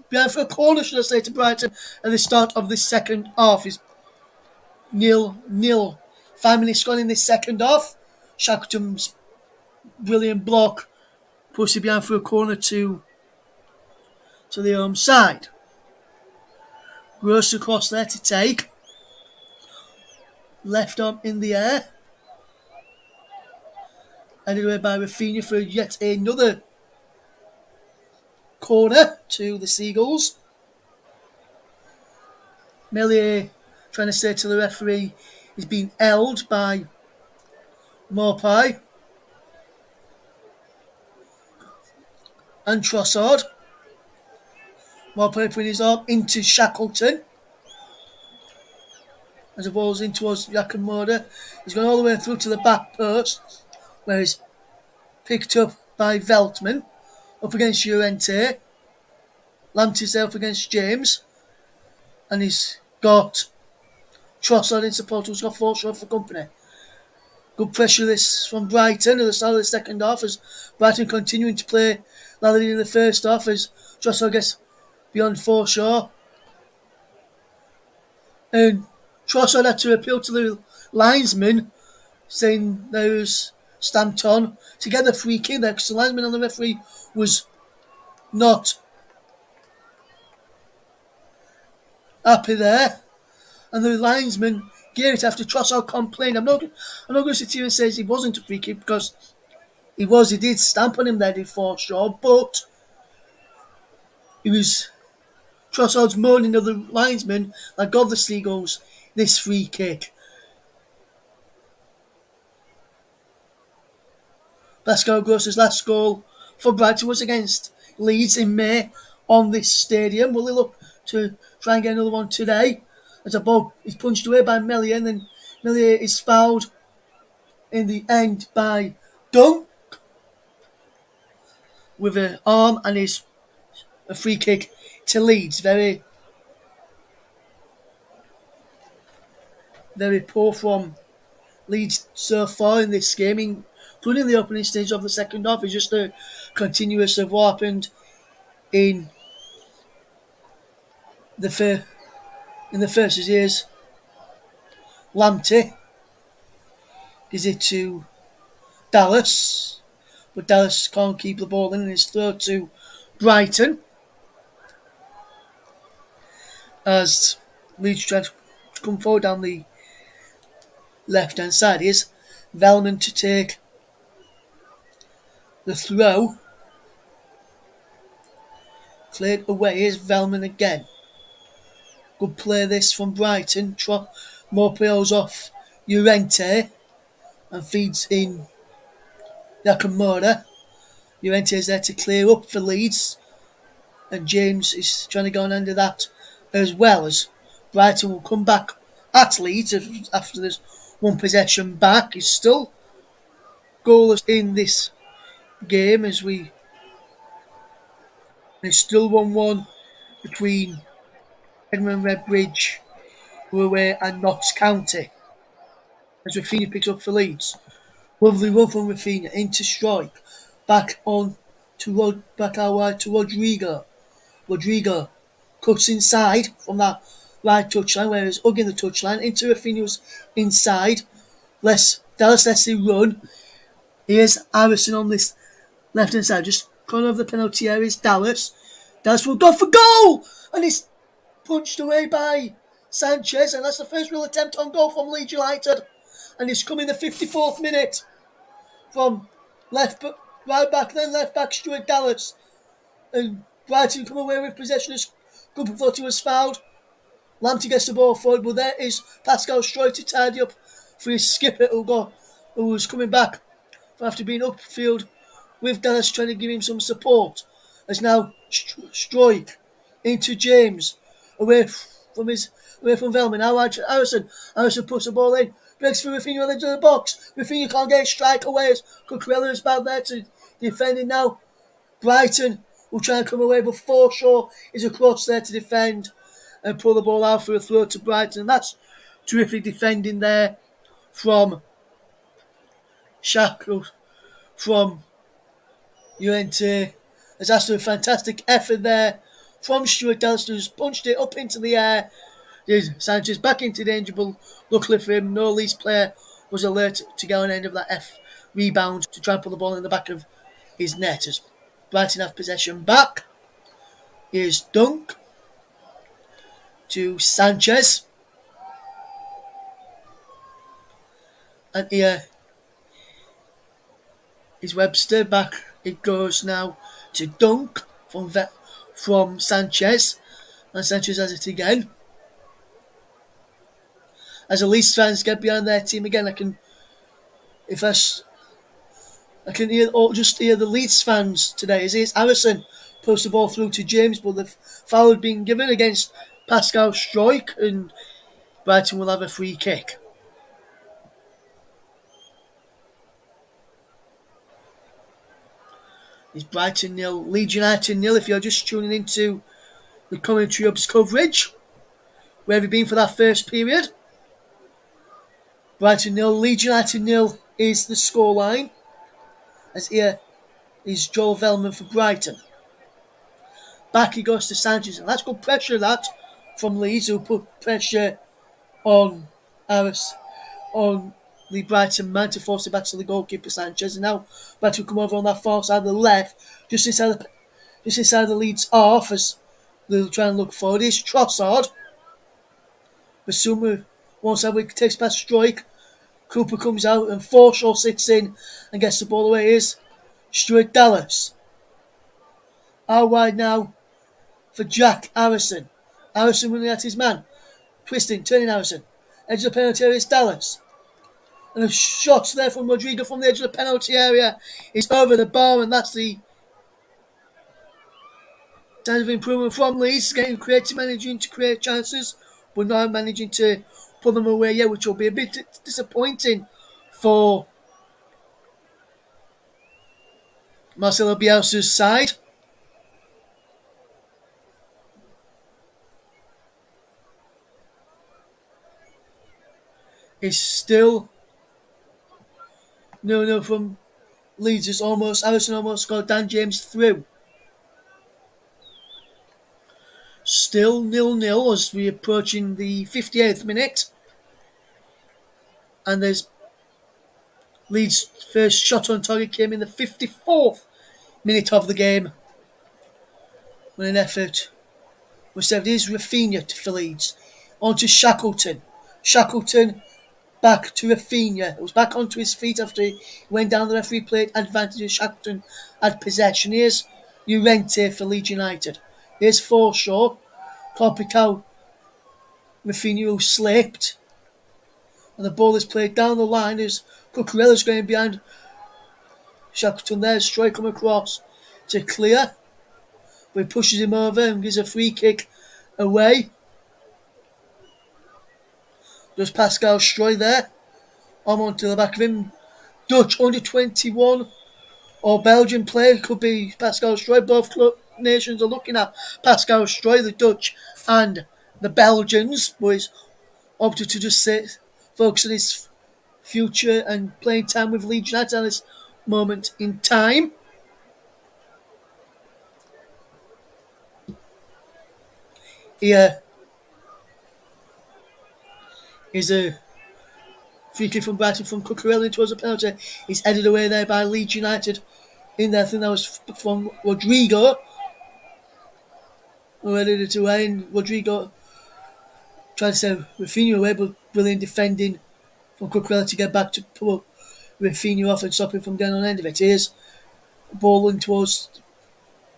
behind for a corner, should I say, to Brighton at the start of the second half. Is 0-0. 5 minutes gone in this second half. Shackleton's brilliant block pushed it behind for a corner to the home side. Gross across there to take. Left arm in the air. Headed away by Rafinha for yet another corner to the Seagulls. Mellier trying to say to the referee he's been held by Morpie and Trossard. Morpie putting his arm into Shackleton as the ball's in towards Yakamura. He's gone all the way through to the back post, where he's picked up by Veltman, up against Llorente. Lamptey's there up against James, and he's got Trossard in support, who's got Forshaw for company. Good pressure this from Brighton at the start of the second half, as Brighton continuing to play like they did in the first half, as Trossard gets beyond Forshaw. And Trossard had to appeal to the linesman, saying there was stamped on to get the free kick there, because the linesman and the referee was not happy there, and the linesman gave it after Trossard complained. I'm not going to sit here and say he wasn't a free kick, because he did stamp on him there, did Forshaw, but it was Trossard's moaning of the linesman that got the Seagulls this free kick. Pascal Gross's last goal for Brighton was against Leeds in May on this stadium. Will they look to try and get another one today? As a ball is punched away by Mellier and then Millier is fouled in the end by Dunk with an arm and is a free kick to Leeds. Very, very poor from Leeds so far in this game, including the opening stage of the second half. It's just a continuous of what happened in the first years. Lamptey gives it to Dallas, but Dallas can't keep the ball in and it's thrown to Brighton as Leeds try to come forward down the left hand side. Here's Velman to take the throw. Cleared away. Here's Velman again. Good play this from Brighton. More players off Llorente and feeds in Nakamura. Llorente is there to clear up for Leeds, and James is trying to go on under that as well, as Brighton will come back at Leeds after this one possession back. It's still goalless in this game it's still 1-1 between Edmund Redbridge, who are away, and Notts County as Rafinha picks up for Leeds. Lovely run from Rafinha into strike. Back on to back out wide to Rodrigo. Rodrigo cuts inside from that right touchline, where he's hugging the touchline into Rafinha's inside. Dallas lets him run. Here's Harrison on this left hand side, just corner of the penalty area. Is Dallas. Dallas will go for goal, and it's punched away by Sanchez, and that's the first real attempt on goal from Leeds United. And it's come in the 54th minute from right back, then left back Stuart Dallas. And Brighton come away with possession as Cooper thought he was fouled. Lamptey gets the ball forward, but there is Pascal Stroy to tidy up for his skipper who was coming back after being upfield with Dallas trying to give him some support. As now Stroik into James away from Velman. Now Harrison puts the ball in. Breaks through Rafinha on the edge of the box. Rafinha can't get a strike away as Cucurella is back there to defend it now. Brighton will try and come away, but Forshaw is across there to defend and pull the ball out for a throw to Brighton. And that's terrific defending there from Shackles, from Llorente. There's actually a fantastic effort there from Stuart Dallas, who's punched it up into the air. Sanchez back into danger, but luckily for him, no Leeds player was alert to go on end of that rebound to try and pull the ball in the back of his net. As Brighton have possession back. Here's Dunk to Sanchez. And here is Webster back. It goes now to Dunk from Sanchez. And Sanchez has it again. As the Leeds fans get behind their team again, I can just hear the Leeds fans today. As Harrison puts the ball through to James, but the foul had been given against Pascal Stroik, and Brighton will have a free kick. It's Brighton 0, Leeds United 0. If you're just tuning into the commentary hub's coverage, where have you been for that first period? Brighton 0, Leeds United 0 is the scoreline. As here is Joel Velman for Brighton. Back he goes to Sanchez, and that's good pressure that from Leeds, who put pressure on on the Brighton man to force it back to the goalkeeper Sanchez. And now Brighton come over on that far side of the left, just inside the Leeds half, as they'll try and look forward. Here's Trossard. Basuma one side takes past Strike. Cooper comes out and Forshaw sits in and gets the ball away. Here's Stuart Dallas. Out wide now for Jack Harrison. Harrison running at his man. Twisting, turning Harrison. Edge of the penalty area is Dallas. And a shot there from Rodrigo from the edge of the penalty area is over the bar, and that's the sign of improvement from Leeds. Getting creative, managing to create chances, but not managing to put them away yet, which will be a bit disappointing for Marcelo Bielsa's side. Is still 0-0 from Leeds. It's almost Allison almost got Dan James through. Still 0-0 as we approaching the 58th minute. And there's Leeds' first shot on target came in the 54th minute of the game. When an effort was saved. Here's Rafinha for Leeds. On to Shackleton. Shackleton back to Rafinha. It was back onto his feet after he went down. The referee played advantage. Shackleton had possession. Here's Llorente for Leeds United. Here's Forshaw. Can't pick out Rafinha who slipped. And the ball is played down the line as Cucurella's going behind Shackleton there. Strike come across to clear. But he pushes him over and gives a free kick away. Does Pascal Stroy there. On to the back of him. Dutch under 21 or Belgian player. Could be Pascal Stroy. Both nations are looking at Pascal Stroy, the Dutch and the Belgians. But he's opted to just focus on his future and playing time with Leeds United at this moment in time. Here is a free kick from Brighton from Cucurella towards a penalty. He's headed away there by Leeds United. In there, I think that was from Rodrigo. Who headed it away, and Rodrigo tried to send Rafinha away, but brilliant defending from Cucurella to get back to pull Rafinha off and stop him from getting on the end of it. Here's ball in towards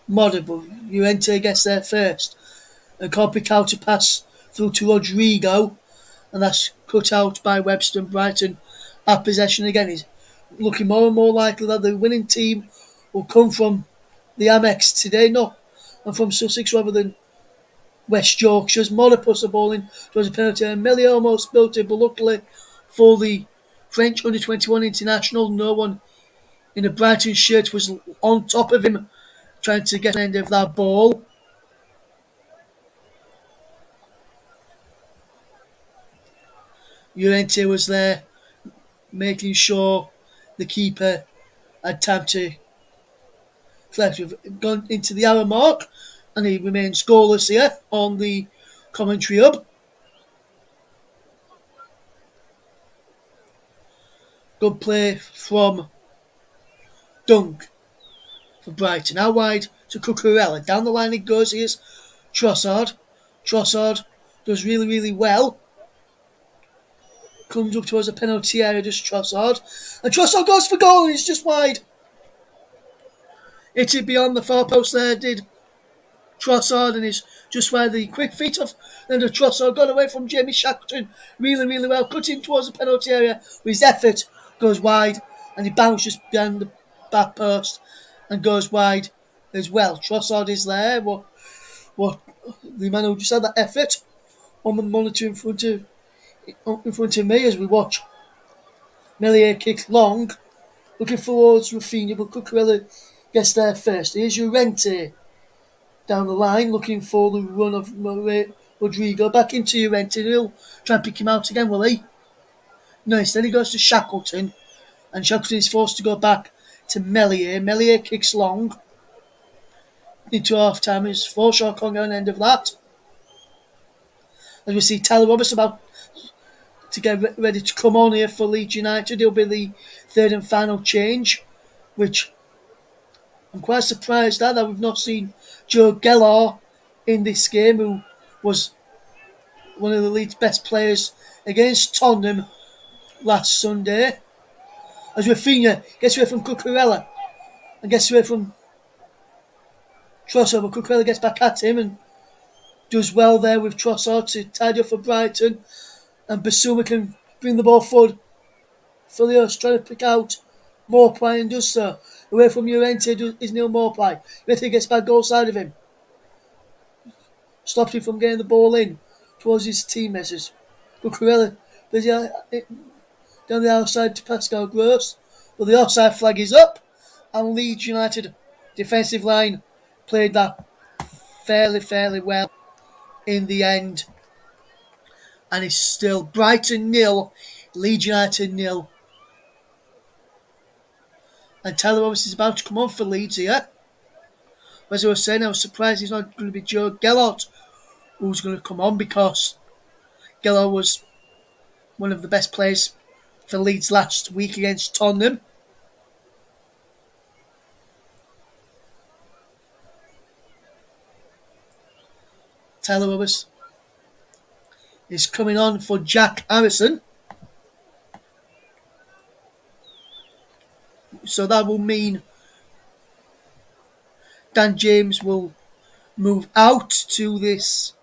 Modder, but Llorente gets there first. And can't pick out a pass through to Rodrigo, and that's cut out by Webster. And Brighton have possession again. He's looking more and more likely that the winning team will come from the Amex today, not and from Sussex rather than West Yorkshire's. Modder puts the ball in towards a penalty, and Millie almost built it, but luckily for the French under-21 international, no one in a Brighton shirt was on top of him trying to get the end of that ball. Llorente was there making sure the keeper had time to collect. We've gone into the hour mark and he remains goalless here on the commentary hub. Good play from Dunk for Brighton. Out wide to Cucurella. Down the line it goes. Here's Trossard. Trossard does really, really well. Comes up towards a penalty area, just Trossard. And Trossard goes for goal, and he's just wide. Hit it beyond the far post there, did Trossard, and he's just wide. The quick feet of the Trossard got away from Jamie Shackleton really, really well. Cutting towards the penalty area with his effort, goes wide, and he bounces behind the back post and goes wide as well. Trossard is there. What the man who just had that effort on the monitor in front of me as we watch Melier kick long, looking towards Rafinha, but Cucurella gets there first. Here's Llorente down the line, looking for the run of Rodrigo. Back into Llorente. He'll try and pick him out again, will he? No, instead he goes to Shackleton, and Shackleton is forced to go back to Melier. Melier kicks long into half time. His Forshaw can't get an end of that. As we see Tyler Roberts about to get ready to come on here for Leeds United. He'll be the third and final change, which I'm quite surprised at that we've not seen Joe Gellar in this game, who was one of the Leeds' best players against Tottenham last Sunday. As Rafinha gets away from Cucurella and gets away from Trossard, but Cucurella gets back at him and does well there with Trossard to tidy up for Brighton. And Basuma can bring the ball forward. Filios trying to pick out Morply and does so. Away from Llorente is Neil Morply. Llorente gets back goal side of him. Stops him from getting the ball in towards his teammates. Cucurella down the outside to Pascal Gross, but the offside flag is up, and Leeds United defensive line played that fairly well in the end, and it's still Brighton 0, Leeds United 0. And Tyler Roberts is about to come on for Leeds here. As I was saying, I was surprised he's not going to be Joe Gellert who's going to come on, because Gellert was one of the best players for Leeds last week against Tottenham. Tyler Roberts is coming on for Jack Harrison. So that will mean Dan James will move out to this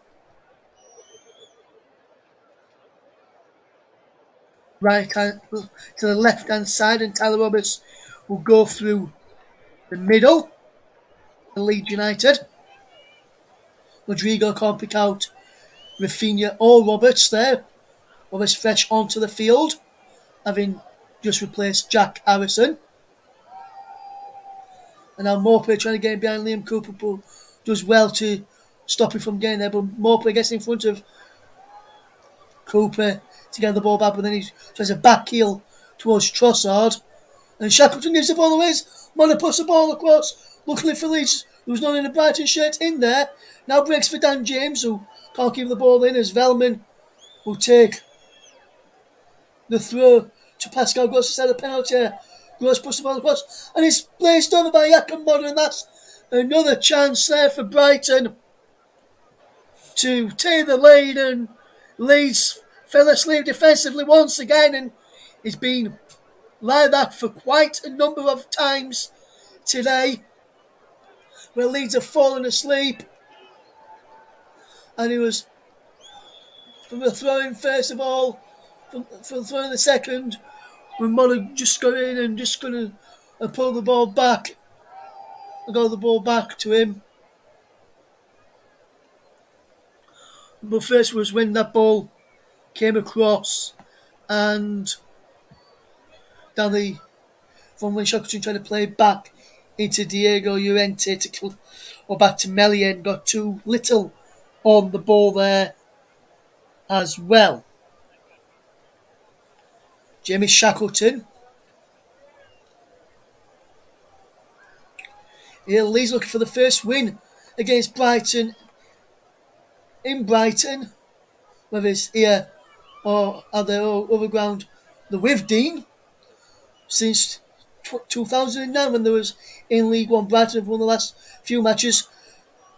right hand to the left hand side, and Tyler Roberts will go through the middle. Leeds United. Rodrigo can't pick out Rafinha or Roberts there. Roberts fresh onto the field, having just replaced Jack Harrison. And now Morpay trying to get behind Liam Cooper, but does well to stop him from getting there. But Morpay gets in front of Cooper to get the ball back, but then he tries a back heel towards Trossard. And Shackleton gives the ball away. Mona puts the ball across. Luckily for Leeds, who's not in a Brighton shirt, in there. Now breaks for Dan James, who can't keep the ball in, as Velman will take the throw to Pascal Gross to set the penalty. Gross puts the ball across, and it's placed over by Yakamada, and that's another chance there for Brighton to take the lead. And Leeds fell asleep defensively once again, and it's been like that for quite a number of times today, where Leeds have fallen asleep. And it was from the throw-in first of all, from the throw-in the second, when Mona just got in and just going to pull the ball back, and got the ball back to him. But first was when that ball came across, and down the from when Shackleton tried to play back into Diego Llorente or back to Melian, got too little on the ball there as well. Jamie Shackleton. Here, Leeds looking for the first win against Brighton in Brighton, whether it's here or at their other ground, the Withdean, since 2009, when there was in League One. Brighton have won the last few matches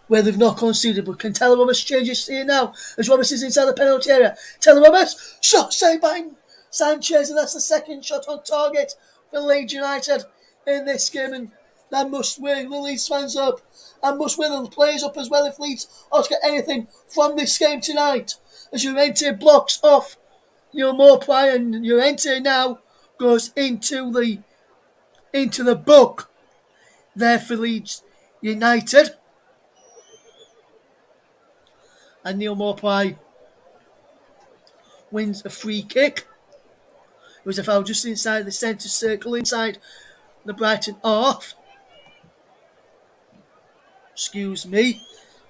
where they've not conceded. But can Tyler Roberts change his here now, as Roberts is inside the penalty area? Tyler Roberts, shot saved by Sanchez, and that's the second shot on target for Leeds United in this game, and that must wake the Leeds fans up, and must wake the players up as well if Leeds are to get anything from this game tonight. As Llorente blocks off Morpay, and Llorente now goes into the book there for Leeds United. And Neil Morpay wins a free kick. It was a foul just inside the centre circle, inside the Brighton half. Excuse me.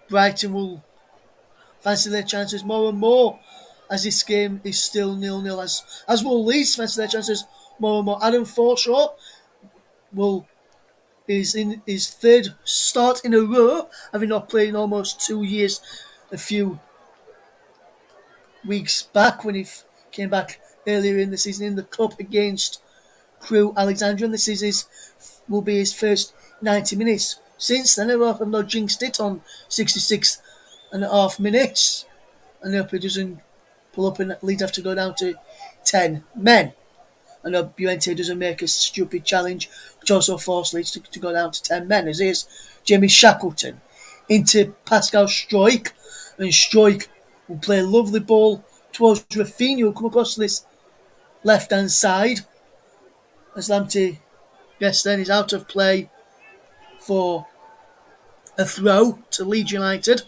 Brighton will fancy their chances more and more as this game is still 0-0. As will Leeds fancy their chances more and more. Adam Forshaw is in his third start in a row, having not played in almost 2 years. A few weeks back when he came back earlier in the season in the cup against Crewe Alexandria, and this will be his first 90 minutes since then. I hope I've not jinxed it on 66 and a half minutes, and I hope he doesn't pull up and Leeds have to go down to 10 men. I know Llorente doesn't make a stupid challenge, which also forced Leeds to go down to 10 men, as is Jamie Shackleton into Pascal Struijk, and Struijk will play a lovely ball towards Rafinha, who will come across this left-hand side. As Lamptey, yes, then is out of play for a throw to Leeds United.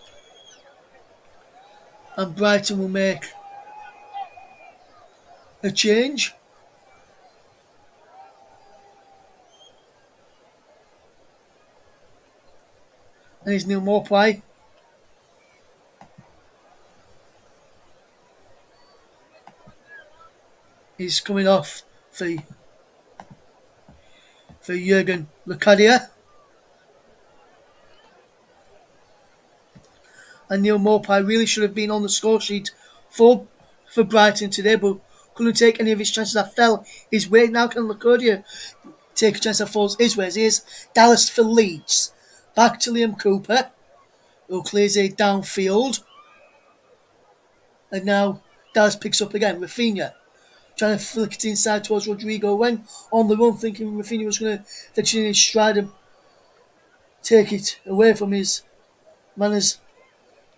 And Brighton will make a change. And he's Neil Morphy. He's coming off for Jurgen Lucadia. And Neil Morphy really should have been on the score sheet for Brighton today, but couldn't take any of his chances that fell his way. Now can Lucadia take a chance that falls his way? Here's Dallas for Leeds. Back to Liam Cooper, who clears it downfield. And now Dallas picks up again. Rafinha trying to flick it inside towards Rodrigo. Went on the run thinking Rafinha was going to fetch it in his stride and take it away from his man as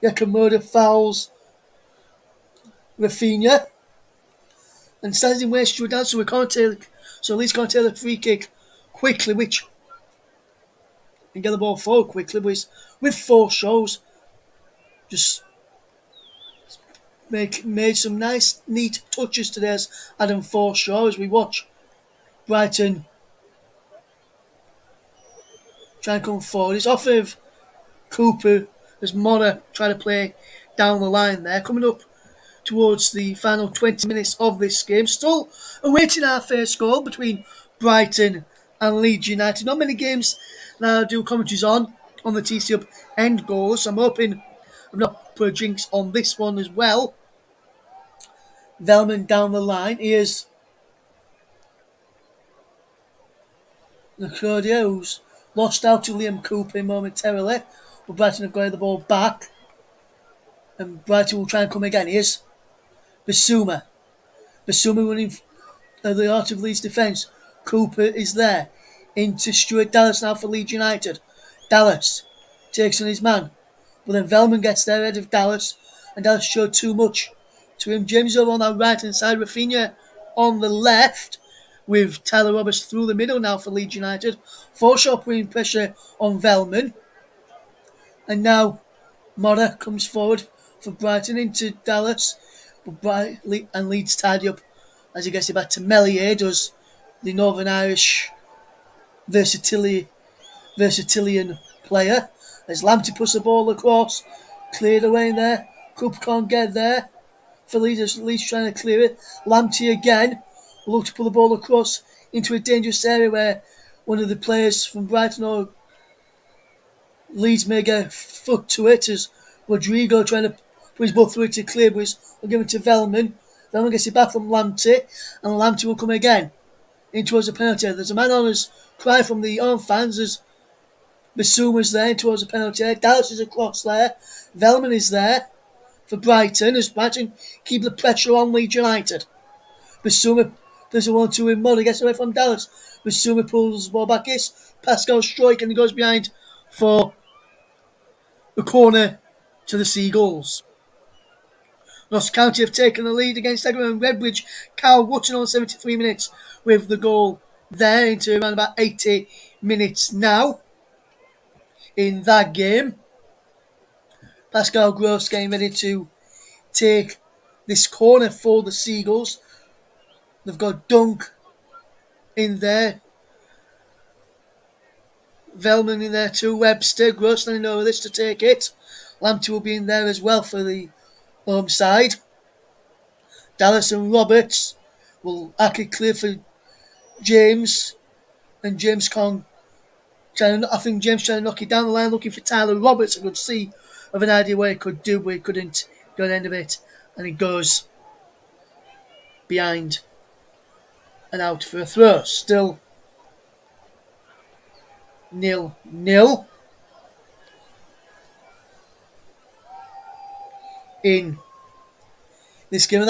Yakamoda fouls Rafinha and stands in waste to down, so Leeds can't take the free kick quickly, which and get the ball forward quickly with four shows. Just made some nice, neat touches today as Adam Forshaw as we watch Brighton try and come forward. It's off of Cooper as Mora trying to play down the line there. Coming up towards the final 20 minutes of this game. Still awaiting our first goal between Brighton and Leeds United. Not many games now do commentaries on the TC Up end goals. I'm hoping I'm not put a jinx on this one as well. Velman down the line. Here's Claudio, who's lost out to Liam Cooper momentarily. But Brighton have got the ball back. And Brighton will try and come again. Here's Bissouma. Bissouma running at the heart of Leeds' defence. Cooper is there. Into Stuart Dallas now for Leeds United. Dallas takes on his man. But then Velman gets there ahead of Dallas. And Dallas showed too much to him. James over on that right hand side. Rafinha on the left. With Tyler Roberts through the middle now for Leeds United. Forshaw putting pressure on Velman. And now Mora comes forward for Brighton into Dallas. But Leeds tidy up as he gets it back to Melier, does the Northern Irish versatilian player. As Lamptey puts the ball across, cleared away in there. Cooper can't get there. For Leeds trying to clear it. Lamptey again will look to pull the ball across into a dangerous area where one of the players from Brighton or Leeds may get a foot to it as Rodrigo trying to put his ball through it to clear, but will give it to Velman. Velman gets it back from Lamptey, and Lamptey will come again in towards the penalty. There's a man on his cry from the home fans as Bissouma's there towards the penalty. Dallas is across there. Velman is there for Brighton as Brighton keep the pressure on Leeds United. Bissouma does a 1-2 with Mudder, gets away from Dallas. Bissouma pulls the ball back. It's Pascal Struijk and he goes behind for the corner to the Seagulls. Ross County have taken the lead against Egbert and Redbridge. Carl Wootton on 73 minutes with the goal there into around about 80 minutes now in that game. Pascal Gross getting ready to take this corner for the Seagulls. They've got Dunk in there. Velman in there too. Webster. Gross standing over this to take it. Lamptey will be in there as well for the home side. Dallas and Roberts will act it clear for James. And James Kong I think James trying to knock it down the line looking for Tyler Roberts. I could see of an idea what he could do, but he couldn't go to the end of it. And he goes behind and out for a throw. Still 0-0 in this game. And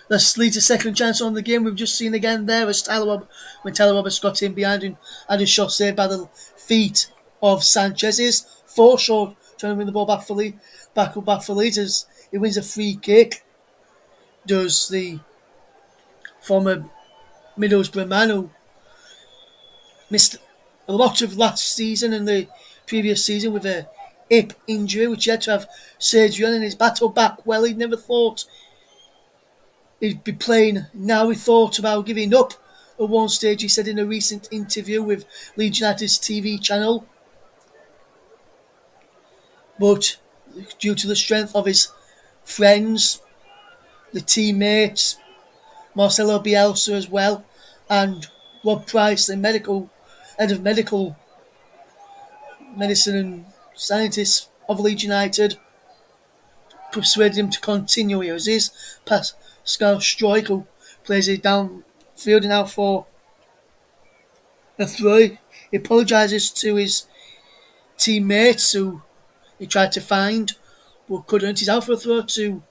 that's Leeds' second chance on the game. We've just seen again there as when Tyler Roberts got in behind him, had a shot saved by the feet of Sanchez. Here's Forshaw trying to win the ball back for Leeds as he wins a free kick. Does the former Middlesbrough man who missed a lot of last season and the previous season with a hip injury, which he had to have surgery on, and he's battled back well. He never thought he'd be playing now. He thought about giving up at one stage, he said in a recent interview with Leeds United's TV channel. But due to the strength of his friends, the teammates, Marcelo Bielsa as well, and Rob Price, the head of medical medicine and scientists of Leeds United, persuaded him to continue. It was his Pascal Struijk, who plays it downfield now for a throw. He apologises to his teammates who he tried to find but couldn't. He's out for a throw to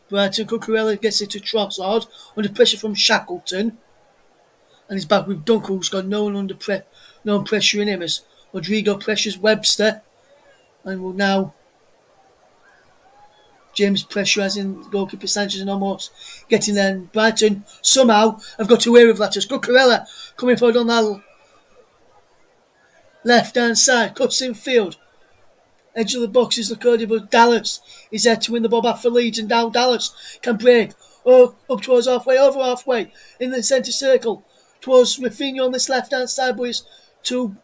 Brighton. Cucurella gets it to Trossard under pressure from Shackleton. And he's back with Duncan, who's got no one no pressure in him as Rodrigo pressures Webster. And will now James pressurising goalkeeper Sanchez and almost getting there. And Brighton somehow have got away with that as Cucurella coming forward on that left hand side, cuts in field. Edge of the box is Lacordia, but Dallas is there to win the ball back for Leeds, and now Dallas can break up towards halfway, over halfway in the centre circle towards Rafinha on this left hand side, but he's too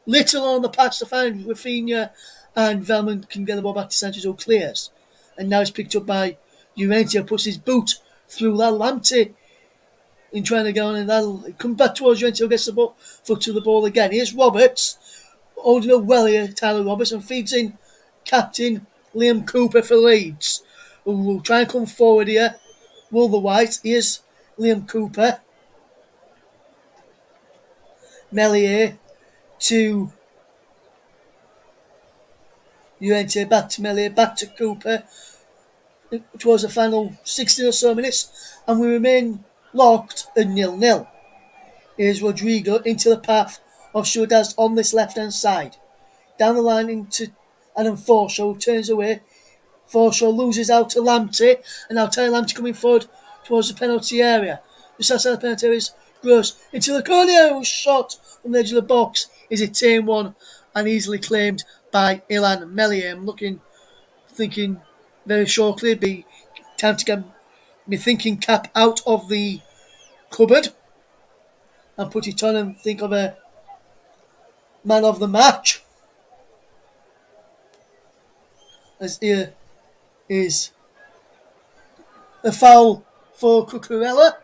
little on the patch to find Rafinha, and Velman can get the ball back to Sanchez, who clears, and now it's picked up by Llorente, puts his boot through Lamptey in trying to go on, and that'll come back towards Llorente, who gets the foot to the ball again. Here's Roberts holding up well here, Tyler Roberts, and feeds in captain Liam Cooper for Leeds, who will try and come forward here. Will the White. Here's Liam Cooper. Melier to Llorente, back to Melier, back to Cooper. Towards the final 16 or so minutes, and we remain locked at 0-0. Here's Rodrigo into the path of Shudaz on this left-hand side. Down the line into Adam Forshaw, who turns away. Forshaw loses out to Lamptey, and now Tyler Lamptey coming forward towards the penalty area. Just outside the penalty area is Gross into the corner, who's shot from the edge of the box. Is a tame one and easily claimed by Ilan Melier. I'm thinking very shortly, be time to get my thinking cap out of the cupboard and put it on and think of a man of the match. As here is a foul for Cucurella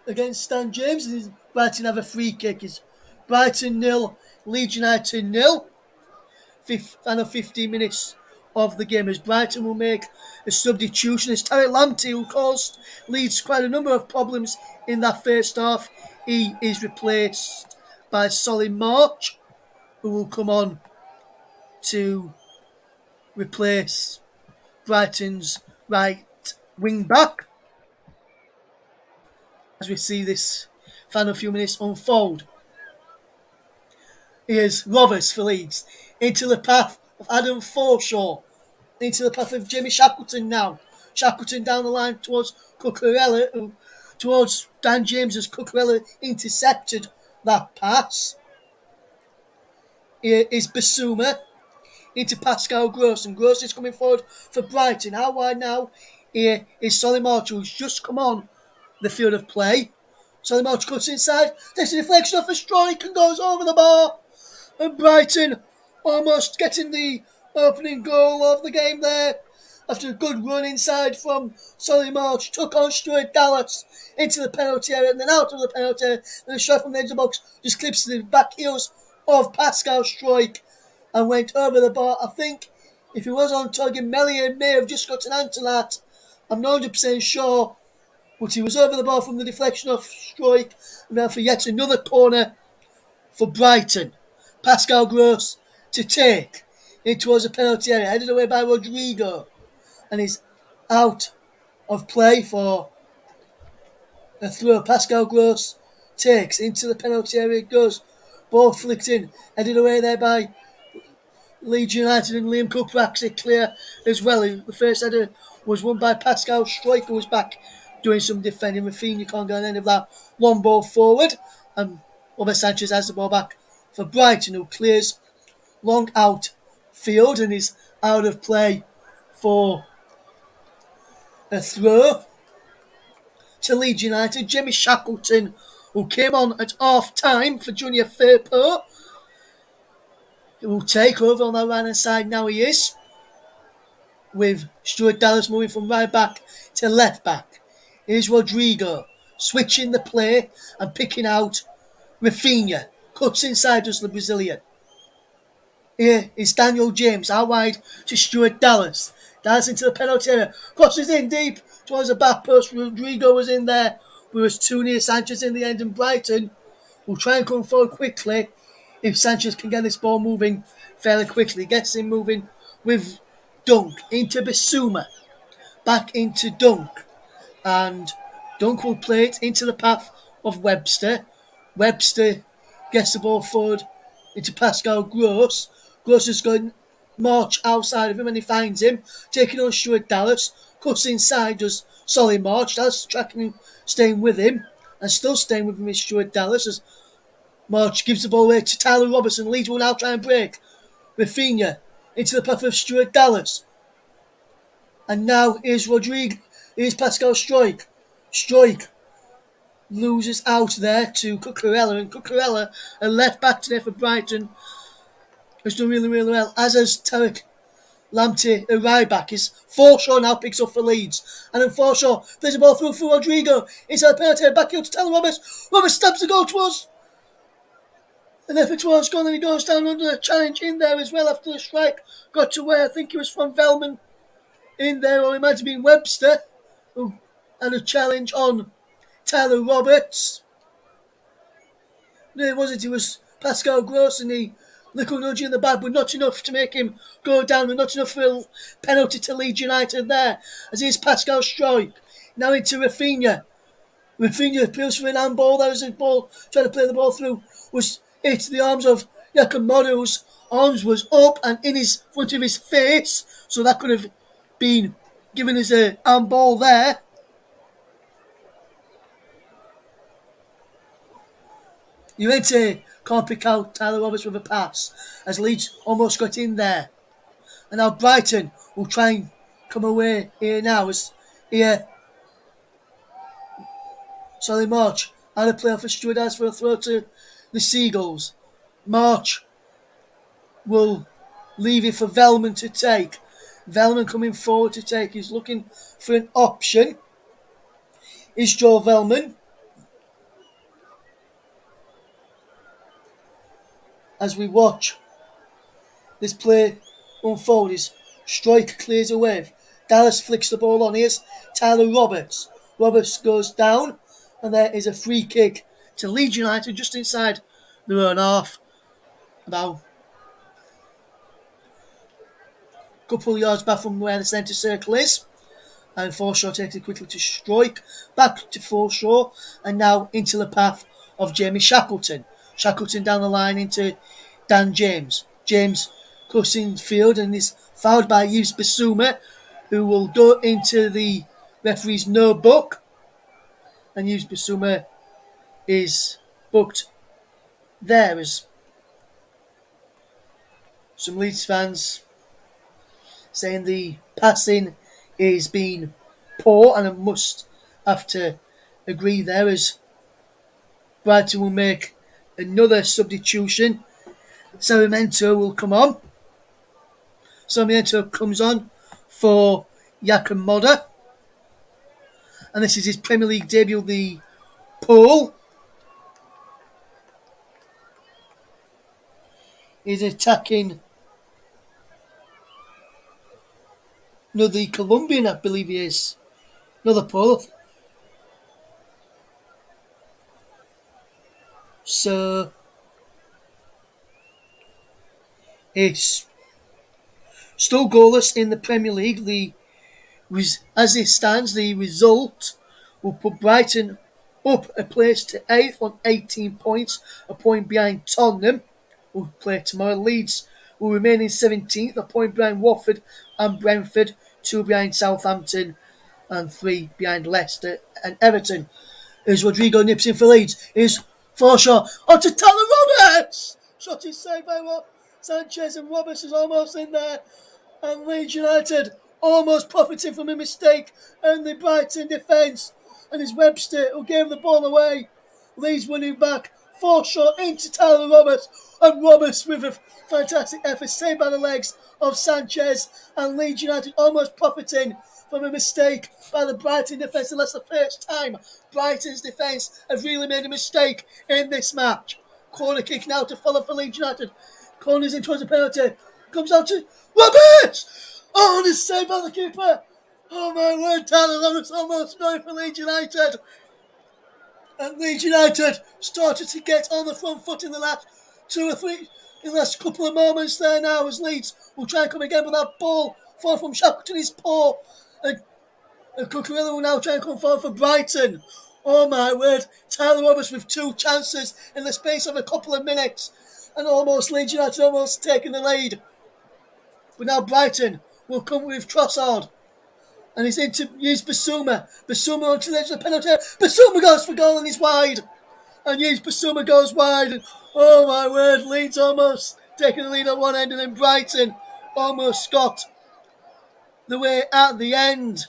against Stan James, and Brighton have a free kick. It's Brighton 0, Leeds United 0. Final 15 minutes of the game as Brighton will make a substitution. It's Tarek Lamptey, who caused Leeds quite a number of problems in that first half. He is replaced by Solly March, who will come on to replace Brighton's right wing back as we see this final few minutes unfold. Here's Roberts for Leeds into the path of Adam Forshaw, into the path of Jimmy Shackleton now. Shackleton down the line towards Cucurella, towards Dan James as Cucurella intercepted that pass. Here is Basuma into Pascal Gross, and Gross is coming forward for Brighton. How wide now? Here is Solly March, who's just come on the field of play. Solly March cuts inside, takes a deflection off a strike and goes over the bar. And Brighton almost getting the opening goal of the game there. After a good run inside from Solly March, took on Stuart Dallas into the penalty area and then out of the penalty area. And a shot from the edge of the box just clips the back heels of Pascal Struijk and went over the bar. I think if he was on target, Melier may have just got an answer to that. I'm not 100% sure. But he was over the bar from the deflection of Struijk. And now for yet another corner for Brighton. Pascal Gross to take it towards the penalty area, headed away by Rodrigo, and he's out of play for a throw. Pascal Gross takes into the penalty area, goes, ball flicked in, headed away there by Leeds United, and Liam Cook backs it clear as well. The first header was won by Pascal Struijk, who was back doing some defending. Rafinha can't get on the end of that long ball forward, and Robert Sanchez has the ball back for Brighton, who clears long out field and is out of play for a throw. to Leeds United. Jimmy Shackleton, who came on at half time for Junior Firpo, will take over on the right hand side. Now he is, with Stuart Dallas moving from right back to left back. Here's Rodrigo switching the play and picking out Rafinha. Cuts inside us the Brazilian. Here is Daniel James out wide to Stuart Dallas. Dallas into the penalty area. Crosses in deep towards the back post. Rodrigo was in there. We was too near Sanchez in the end, and Brighton will try and come forward quickly if Sanchez can get this ball moving fairly quickly. Gets him moving with Dunk into Bissouma. Back into Dunk. And Dunk will play it into the path of Webster. Webster gets the ball forward into Pascal Gross. Gross is going to march outside of him and he finds him, taking on Stuart Dallas. Cuts inside, does solid march. Dallas tracking him, staying with him, and still staying with him is Stuart Dallas as March gives the ball away to Tyler Robertson. Leeds will now try and break. Rafinha into the path of Stuart Dallas. And now here's Rodrigo. Here's Pascal Struijk. Struijk loses out there to Cucurella, and Cucurella, a left back today for Brighton, has done really, really well. As has Tarek Lamptey, a right back. His Forshaw now picks up for Leeds. And then Forshaw plays the ball through for Rodrigo. Inside the penalty, back here to Tyler Roberts. Roberts stabs the goal towards. And if it was gone, then he goes down under the challenge in there as well after the strike. Got to where I think he was from Velman in there, or it might have been Webster. And a challenge on Tyler Roberts. No, it wasn't. It was Pascal Gross and the little nudge in the back, but not enough to make him go down, and not enough for a penalty to Leeds United there. As here's Pascal Struijk. Now into Rafinha. Rafinha appeals for an handball. That was his ball, trying to play the ball through. Was hit the arms of Yakamada, whose arms was up and in his front of his face. So that could have been given as a handball there. Llorente can't pick out Tyler Roberts with a pass as Leeds almost got in there. And now Brighton will try and come away here now as here. Solly March out of play for Stuart Dallas for a throw to the Seagulls. March will leave it for Velman to take. Velman coming forward to take. He's looking for an option. Is Joe Velman. As we watch this play unfold, his striker clears away. Dallas flicks the ball on. Here's Tyler Roberts. Roberts goes down, and there is a free kick to Leeds United just inside their own half. About a couple of yards back from where the centre circle is. And Forshaw takes it quickly to Struijk. Back to Forshaw, and now into the path of Jamie Shackleton. Shackleton down the line into Dan James. James crossing field and is fouled by Yves Bissouma, who will go into the referee's no book. And Yves Bissouma is booked there as some Leeds fans saying the passing is being poor, and I must have to agree there as Brighton will make another substitution. Sarmiento will come on. Sarmiento comes on for Yakamada. And this is his Premier League debut, the Pole. He's attacking another Colombian, I believe he is. Another Pole. So it's still goalless in the Premier League. As it stands, the result will put Brighton up a place to 8th on 18 points, a point behind Tottenham, who will play tomorrow. Leeds will remain in 17th, a point behind Watford and Brentford, 2 behind Southampton and 3 behind Leicester and Everton. Here's Rodrigo nips in for Leeds. Here's Forshaw onto Tyler Roberts! Shot is saved by Sanchez, and Roberts is almost in there. And Leeds United almost profiting from a mistake, and the Brighton defence and it's Webster who gave the ball away. Leeds winning back. Forshaw into Tyler Roberts, and Roberts with a fantastic effort saved by the legs of Sanchez, and Leeds United almost profiting from a mistake by the Brighton defence. And that's the first time Brighton's defence have really made a mistake in this match. Corner kick now to follow for Leeds United. Corners in towards the penalty. Comes out to Roberts! Oh, and it's saved by the keeper. Oh my word, Tyler Roberts almost going for Leeds United. And Leeds United started to get on the front foot in the last in the last couple of moments there now, as Leeds will try and come again, but that ball fall from Shackleton is poor, and Cucurella will now try and come forward for Brighton. Oh my word, Tyler Roberts with two chances in the space of a couple of minutes, and almost Leeds United almost taking the lead. But now Brighton will come with Trossard. And he's in to use Basuma. Basuma onto the edge of the penalty. Basuma goes for goal and he's wide. And Basuma goes wide. And, oh my word, Leeds almost taking the lead at one end, and then Brighton almost got the way at the end.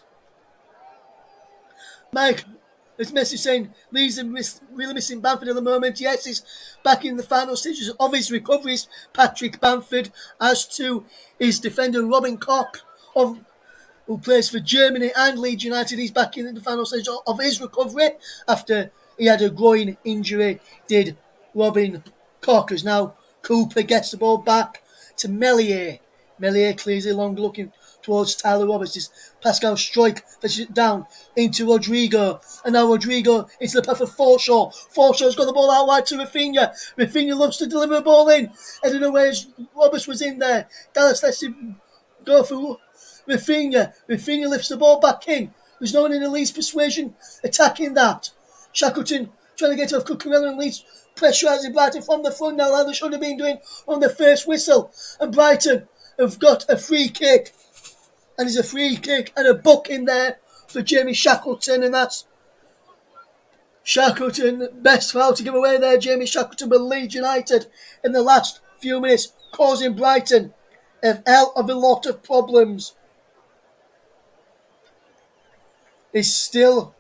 Mike, there's a message saying Leeds are really missing Bamford at the moment. Yes, he's back in the final stages of his recovery, Patrick Bamford, as to his defender Robin Koch who plays for Germany and Leeds United. He's back in the final stage of his recovery after he had a groin injury, did Robin Koch. As now Cooper gets the ball back to Meslier. Meslier clears it long, looking towards Tyler Roberts. It's Pascal Struijk fetches it down into Rodrigo. And now Rodrigo into the path of Forshaw. Forshaw's got the ball out wide to Rafinha. Rafinha loves to deliver a ball in. I don't know where Roberts was in there. Dallas lets him go for Rafinha. Rafinha lifts the ball back in. There's no one in the Leeds persuasion attacking that. Shackleton trying to get off Cucurella, and Leeds pressurising Brighton from the front now, like they should have been doing on the first whistle. And Brighton have got a free kick. And there's a free kick and a book in there for Jamie Shackleton, and that's Shackleton, best foul to give away there, Jamie Shackleton. But Leeds United in the last few minutes causing Brighton a hell of a lot of problems. Is still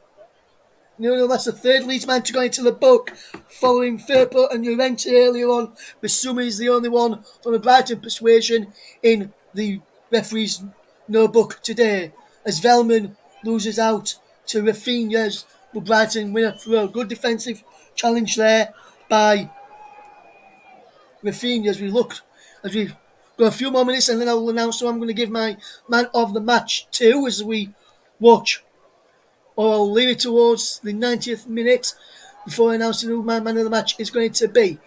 that's the third Leeds man to go into the book, following Firpo and Llorente earlier on. Basuma is the only one from the Brighton persuasion in the referee's no book today, as Velman loses out to Rafinha's. But Brighton win through a good defensive challenge there by Rafinha. As we go a few more minutes, and then I will announce who I'm going to give my man of the match to as we watch. Or I'll leave it towards the 90th minute before announcing who my man of the match is going to be.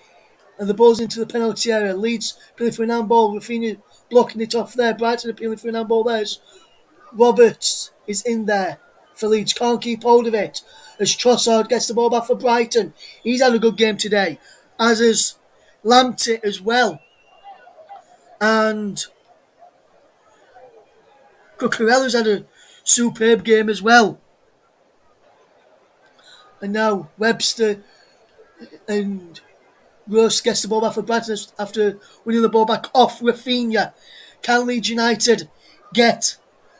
And the ball's into the penalty area. Leeds appealing for an handball. Rafinha blocking it off there. Brighton appealing for an handball there. Roberts is in there for Leeds. Can't keep hold of it. As Trossard gets the ball back for Brighton. He's had a good game today. As is Lamptey as well. And Cucurella's had a superb game as well. And now Webster and Gross gets the ball back for Brighton after winning the ball back off Rafinha. Can Leeds United get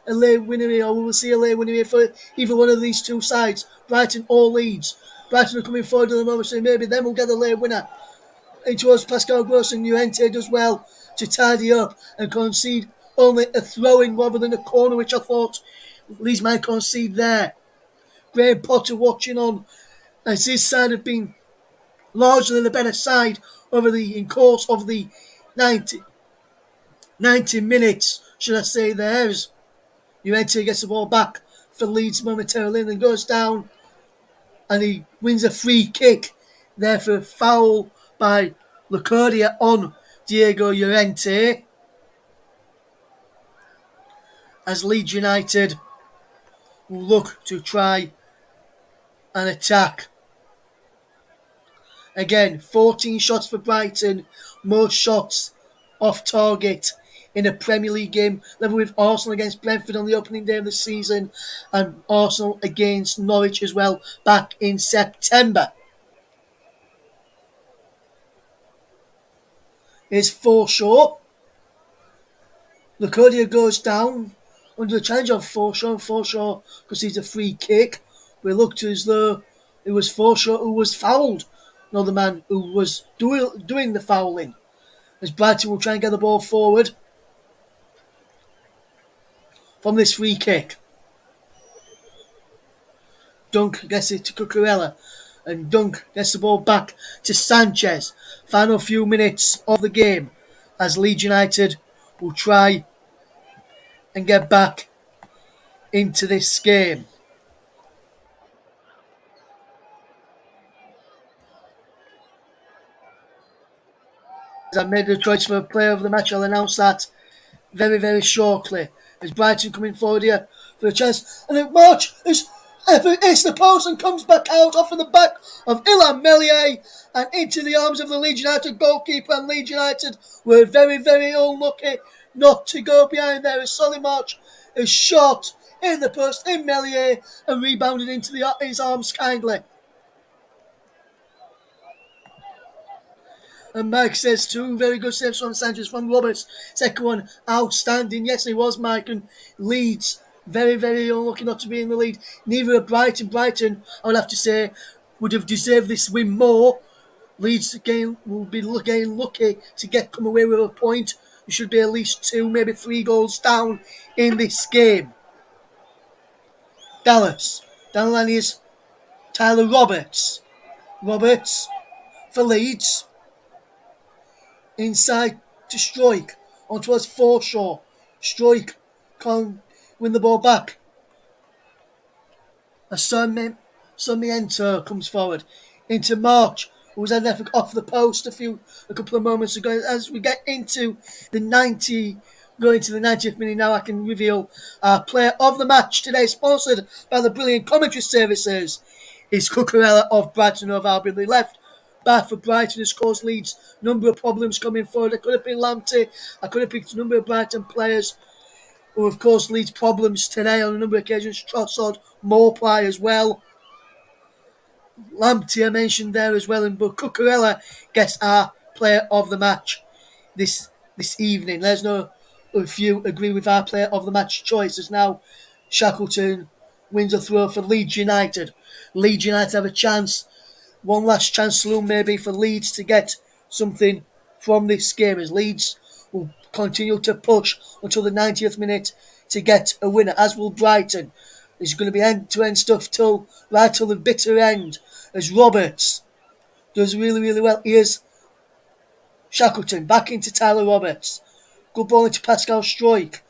a late winner here, or we will see a late winner here for either one of these two sides, Brighton or Leeds? Brighton are coming forward at the moment, so maybe then we'll get the late winner. In towards Pascal Gross, and Llorente does well to tidy up and concede only a throw-in rather than a corner, which I thought Leeds might concede there. Graham Potter watching on, as his side have been largely the better side in course of the 90 minutes, should I say there. As Llorente gets the ball back for Leeds momentarily and then goes down, and he wins a free kick there for a foul by Locadia on Diego Llorente, as Leeds United will look to try and attack. Again, 14 shots for Brighton, most shots off target in a Premier League game, level with Arsenal against Brentford on the opening day of the season, and Arsenal against Norwich as well back in September. Here's Forshaw. Locadia goes down under the challenge of Forshaw. Forshaw concedes a free kick. But it looked as though it was Forshaw who was fouled, not the man who was doing the fouling. As Brighton will try and get the ball forward from this free kick. Dunk gets it to Cucurella, and Dunk gets the ball back to Sanchez. Final few minutes of the game as Leeds United will try and get back into this game. As I made the choice for a player of the match, I'll announce that very, very shortly. As Brighton coming forward here for a chance, and then March hits the post and comes back out off of the back of Illan Meslier and into the arms of the Leeds United goalkeeper. And Leeds United were very, very unlucky not to go behind there as Solly March is shot in the post in Meslier and rebounded into his arms kindly. And Mike says 2 very good saves from Sanchez, from Roberts. Second one, outstanding. Yes, he was, Mike. And Leeds, very, very unlucky not to be in the lead. Neither of Brighton. Brighton, I would have to say, would have deserved this win more. Leeds again will be getting lucky to come away with a point. There should be at least 2, maybe 3 goals down in this game. Dallas. Down the line is Tyler Roberts. Roberts for Leeds. Inside to Struijk, on towards Forshaw. Struijk can't win the ball back. As Sarmiento comes forward into March, who was had an effort off the post a couple of moments ago. As we get into the 90th minute now, I can reveal our player of the match today, sponsored by the brilliant commentary services, is Cucurella of Brighton Hove Albion. The left back for Brighton has caused Leeds number of problems coming forward. I could have picked Lamptey. I could have picked a number of Brighton players who have caused Leeds problems today on a number of occasions. Trossard, Maupay as well. Lamptey I mentioned there as well, but Cucurella gets our player of the match this evening. Let us know if you agree with our player of the match choices. Now Shackleton wins a throw for Leeds United. Leeds United have a chance. One last chance saloon maybe for Leeds to get something from this game, as Leeds will continue to push until the 90th minute to get a winner, as will Brighton. It's going to be end-to-end stuff right till the bitter end, as Roberts does really, really well. Here's Shackleton back into Tyler Roberts. Good ball into Pascal Struijk.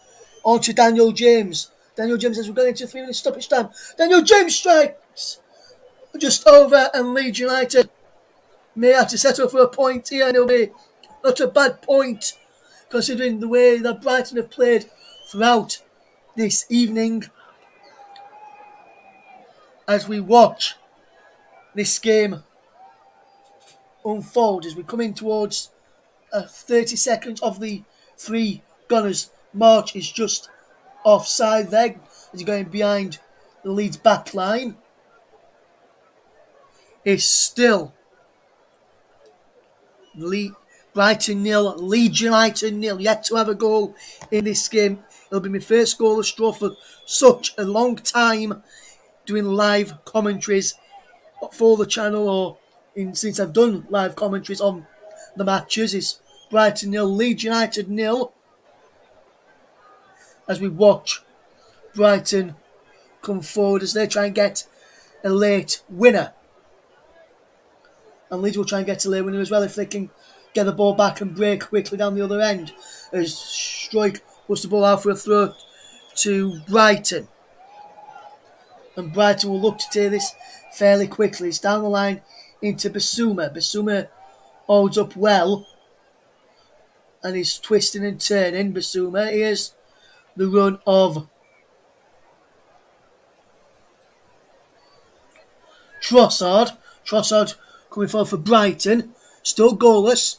On to Daniel James. Daniel James, as we're going into 3 minutes stoppage time. Daniel James strikes just over, and Leeds United may have to settle for a point here, and it'll be not a bad point considering the way that Brighton have played throughout this evening. As we watch this game unfold, as we come in towards 30 seconds of the 3 Gunners. March is just offside there as he's going behind the Leeds back line. It's still Brighton 0, Leeds United 0. Yet to have a goal in this game. It'll be my first goal of straw for such a long time doing live commentaries for the channel, or since I've done live commentaries on the matches. It's Brighton 0, Leeds United 0. As we watch Brighton come forward as they try and get a late winner. And Leeds will try and get a late winner as well if they can get the ball back and break quickly down the other end. As Struijk puts the ball out for a throw to Brighton. And Brighton will look to take this fairly quickly. It's down the line into Bissouma. Bissouma holds up well and is twisting and turning. Bissouma, here's the run of Trossard. Trossard coming forward for Brighton. Still goalless.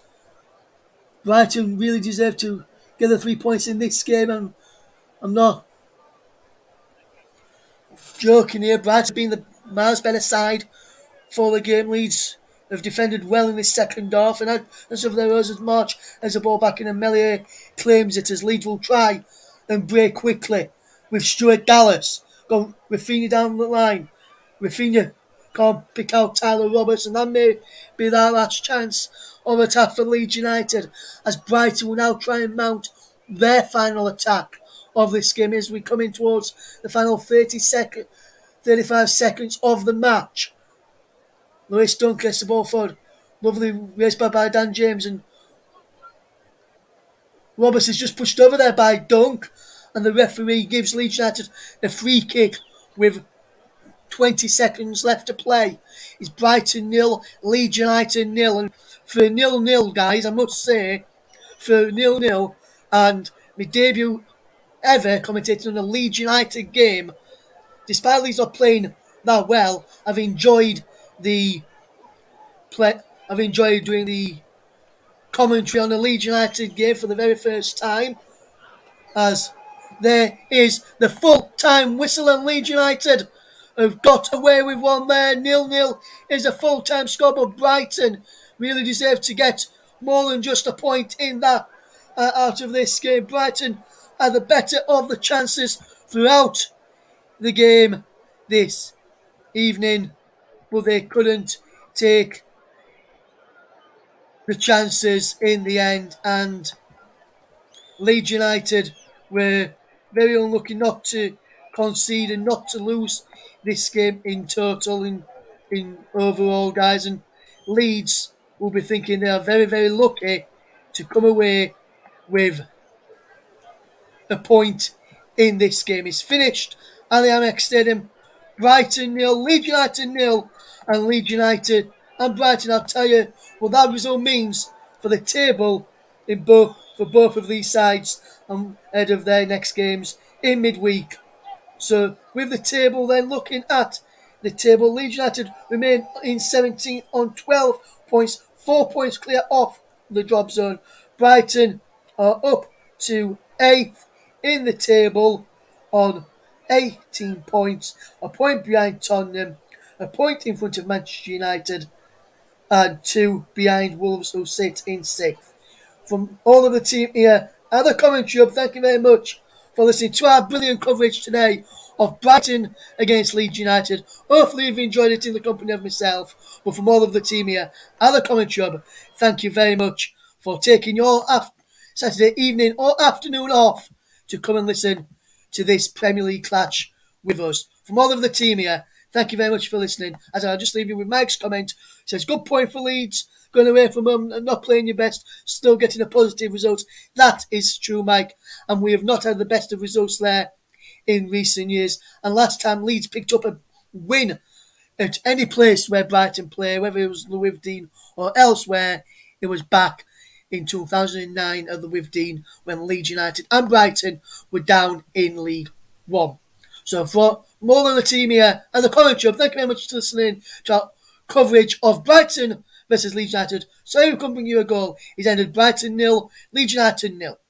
Brighton really deserve to get the 3 points in this game, and I'm not joking here. Brighton being the miles better side for the game. Leeds have defended well in this second half, and as of their as March has the ball back in, and Meslier claims it as Leeds will try and break quickly with Stuart Dallas. Got Rafinha down the line. Rafinha can't pick out Tyler Roberts, and that may be their last chance of attack for Leeds United, as Brighton will now try and mount their final attack of this game as we come in towards the final 35 seconds of the match. Lewis Dunk gets the ball forward. Lovely race by Dan James, and Roberts is just pushed over there by Dunk, and the referee gives Leeds United a free kick with 20 seconds left to play. It's Brighton 0, Leeds United 0, and for 0-0, guys, I must say, for 0-0, and my debut ever commentating on a Leeds United game, despite Leeds not playing that well, I've enjoyed doing the commentary on the Leeds United game for the very first time, as there is the full-time whistle, and Leeds United have got away with one there. 0-0 is a full-time score, but Brighton really deserve to get more than just a point in that out of this game. Brighton are the better of the chances throughout the game this evening, but they couldn't take the chances in the end, and Leeds United were very unlucky not to concede and not to lose this game in total, in overall, guys. And Leeds will be thinking they are very, very lucky to come away with a point in this game. It's finished at the Amex Stadium. Brighton 0, Leeds United 0, and Leeds United and Brighton. I'll tell you what that result means for the table for both of these sides and ahead of their next games in midweek. So with the table then, looking at the table, Leeds United remain in 17th on 12 points, 4 points clear off the drop zone. Brighton are up to 8th in the table on 18 points, a point behind Tottenham, a point in front of Manchester United, and 2 behind Wolves, who sit in 6th. From all of the team here and the commentary hub, thank you very much for listening to our brilliant coverage today of Brighton against Leeds United. Hopefully you've enjoyed it in the company of myself, but from all of the team here and the commentary hub, thank you very much for taking your Saturday evening or afternoon off to come and listen to this Premier League clash with us. From all of the team here, thank you very much for listening. As I'll just leave you with Mike's comment. It says, good point for Leeds, going away from home and not playing your best, still getting a positive result. That is true, Mike, and we have not had the best of results there in recent years. And last time Leeds picked up a win at any place where Brighton play, whether it was the Withdean or elsewhere, it was back in 2009 at the Withdean when Leeds United and Brighton were down in League One. So for more than the team here and the commentary, thank you very much for listening to our coverage of Brighton versus Leeds United. So who can bring you a goal? He's ended Brighton 0, Leeds United 0.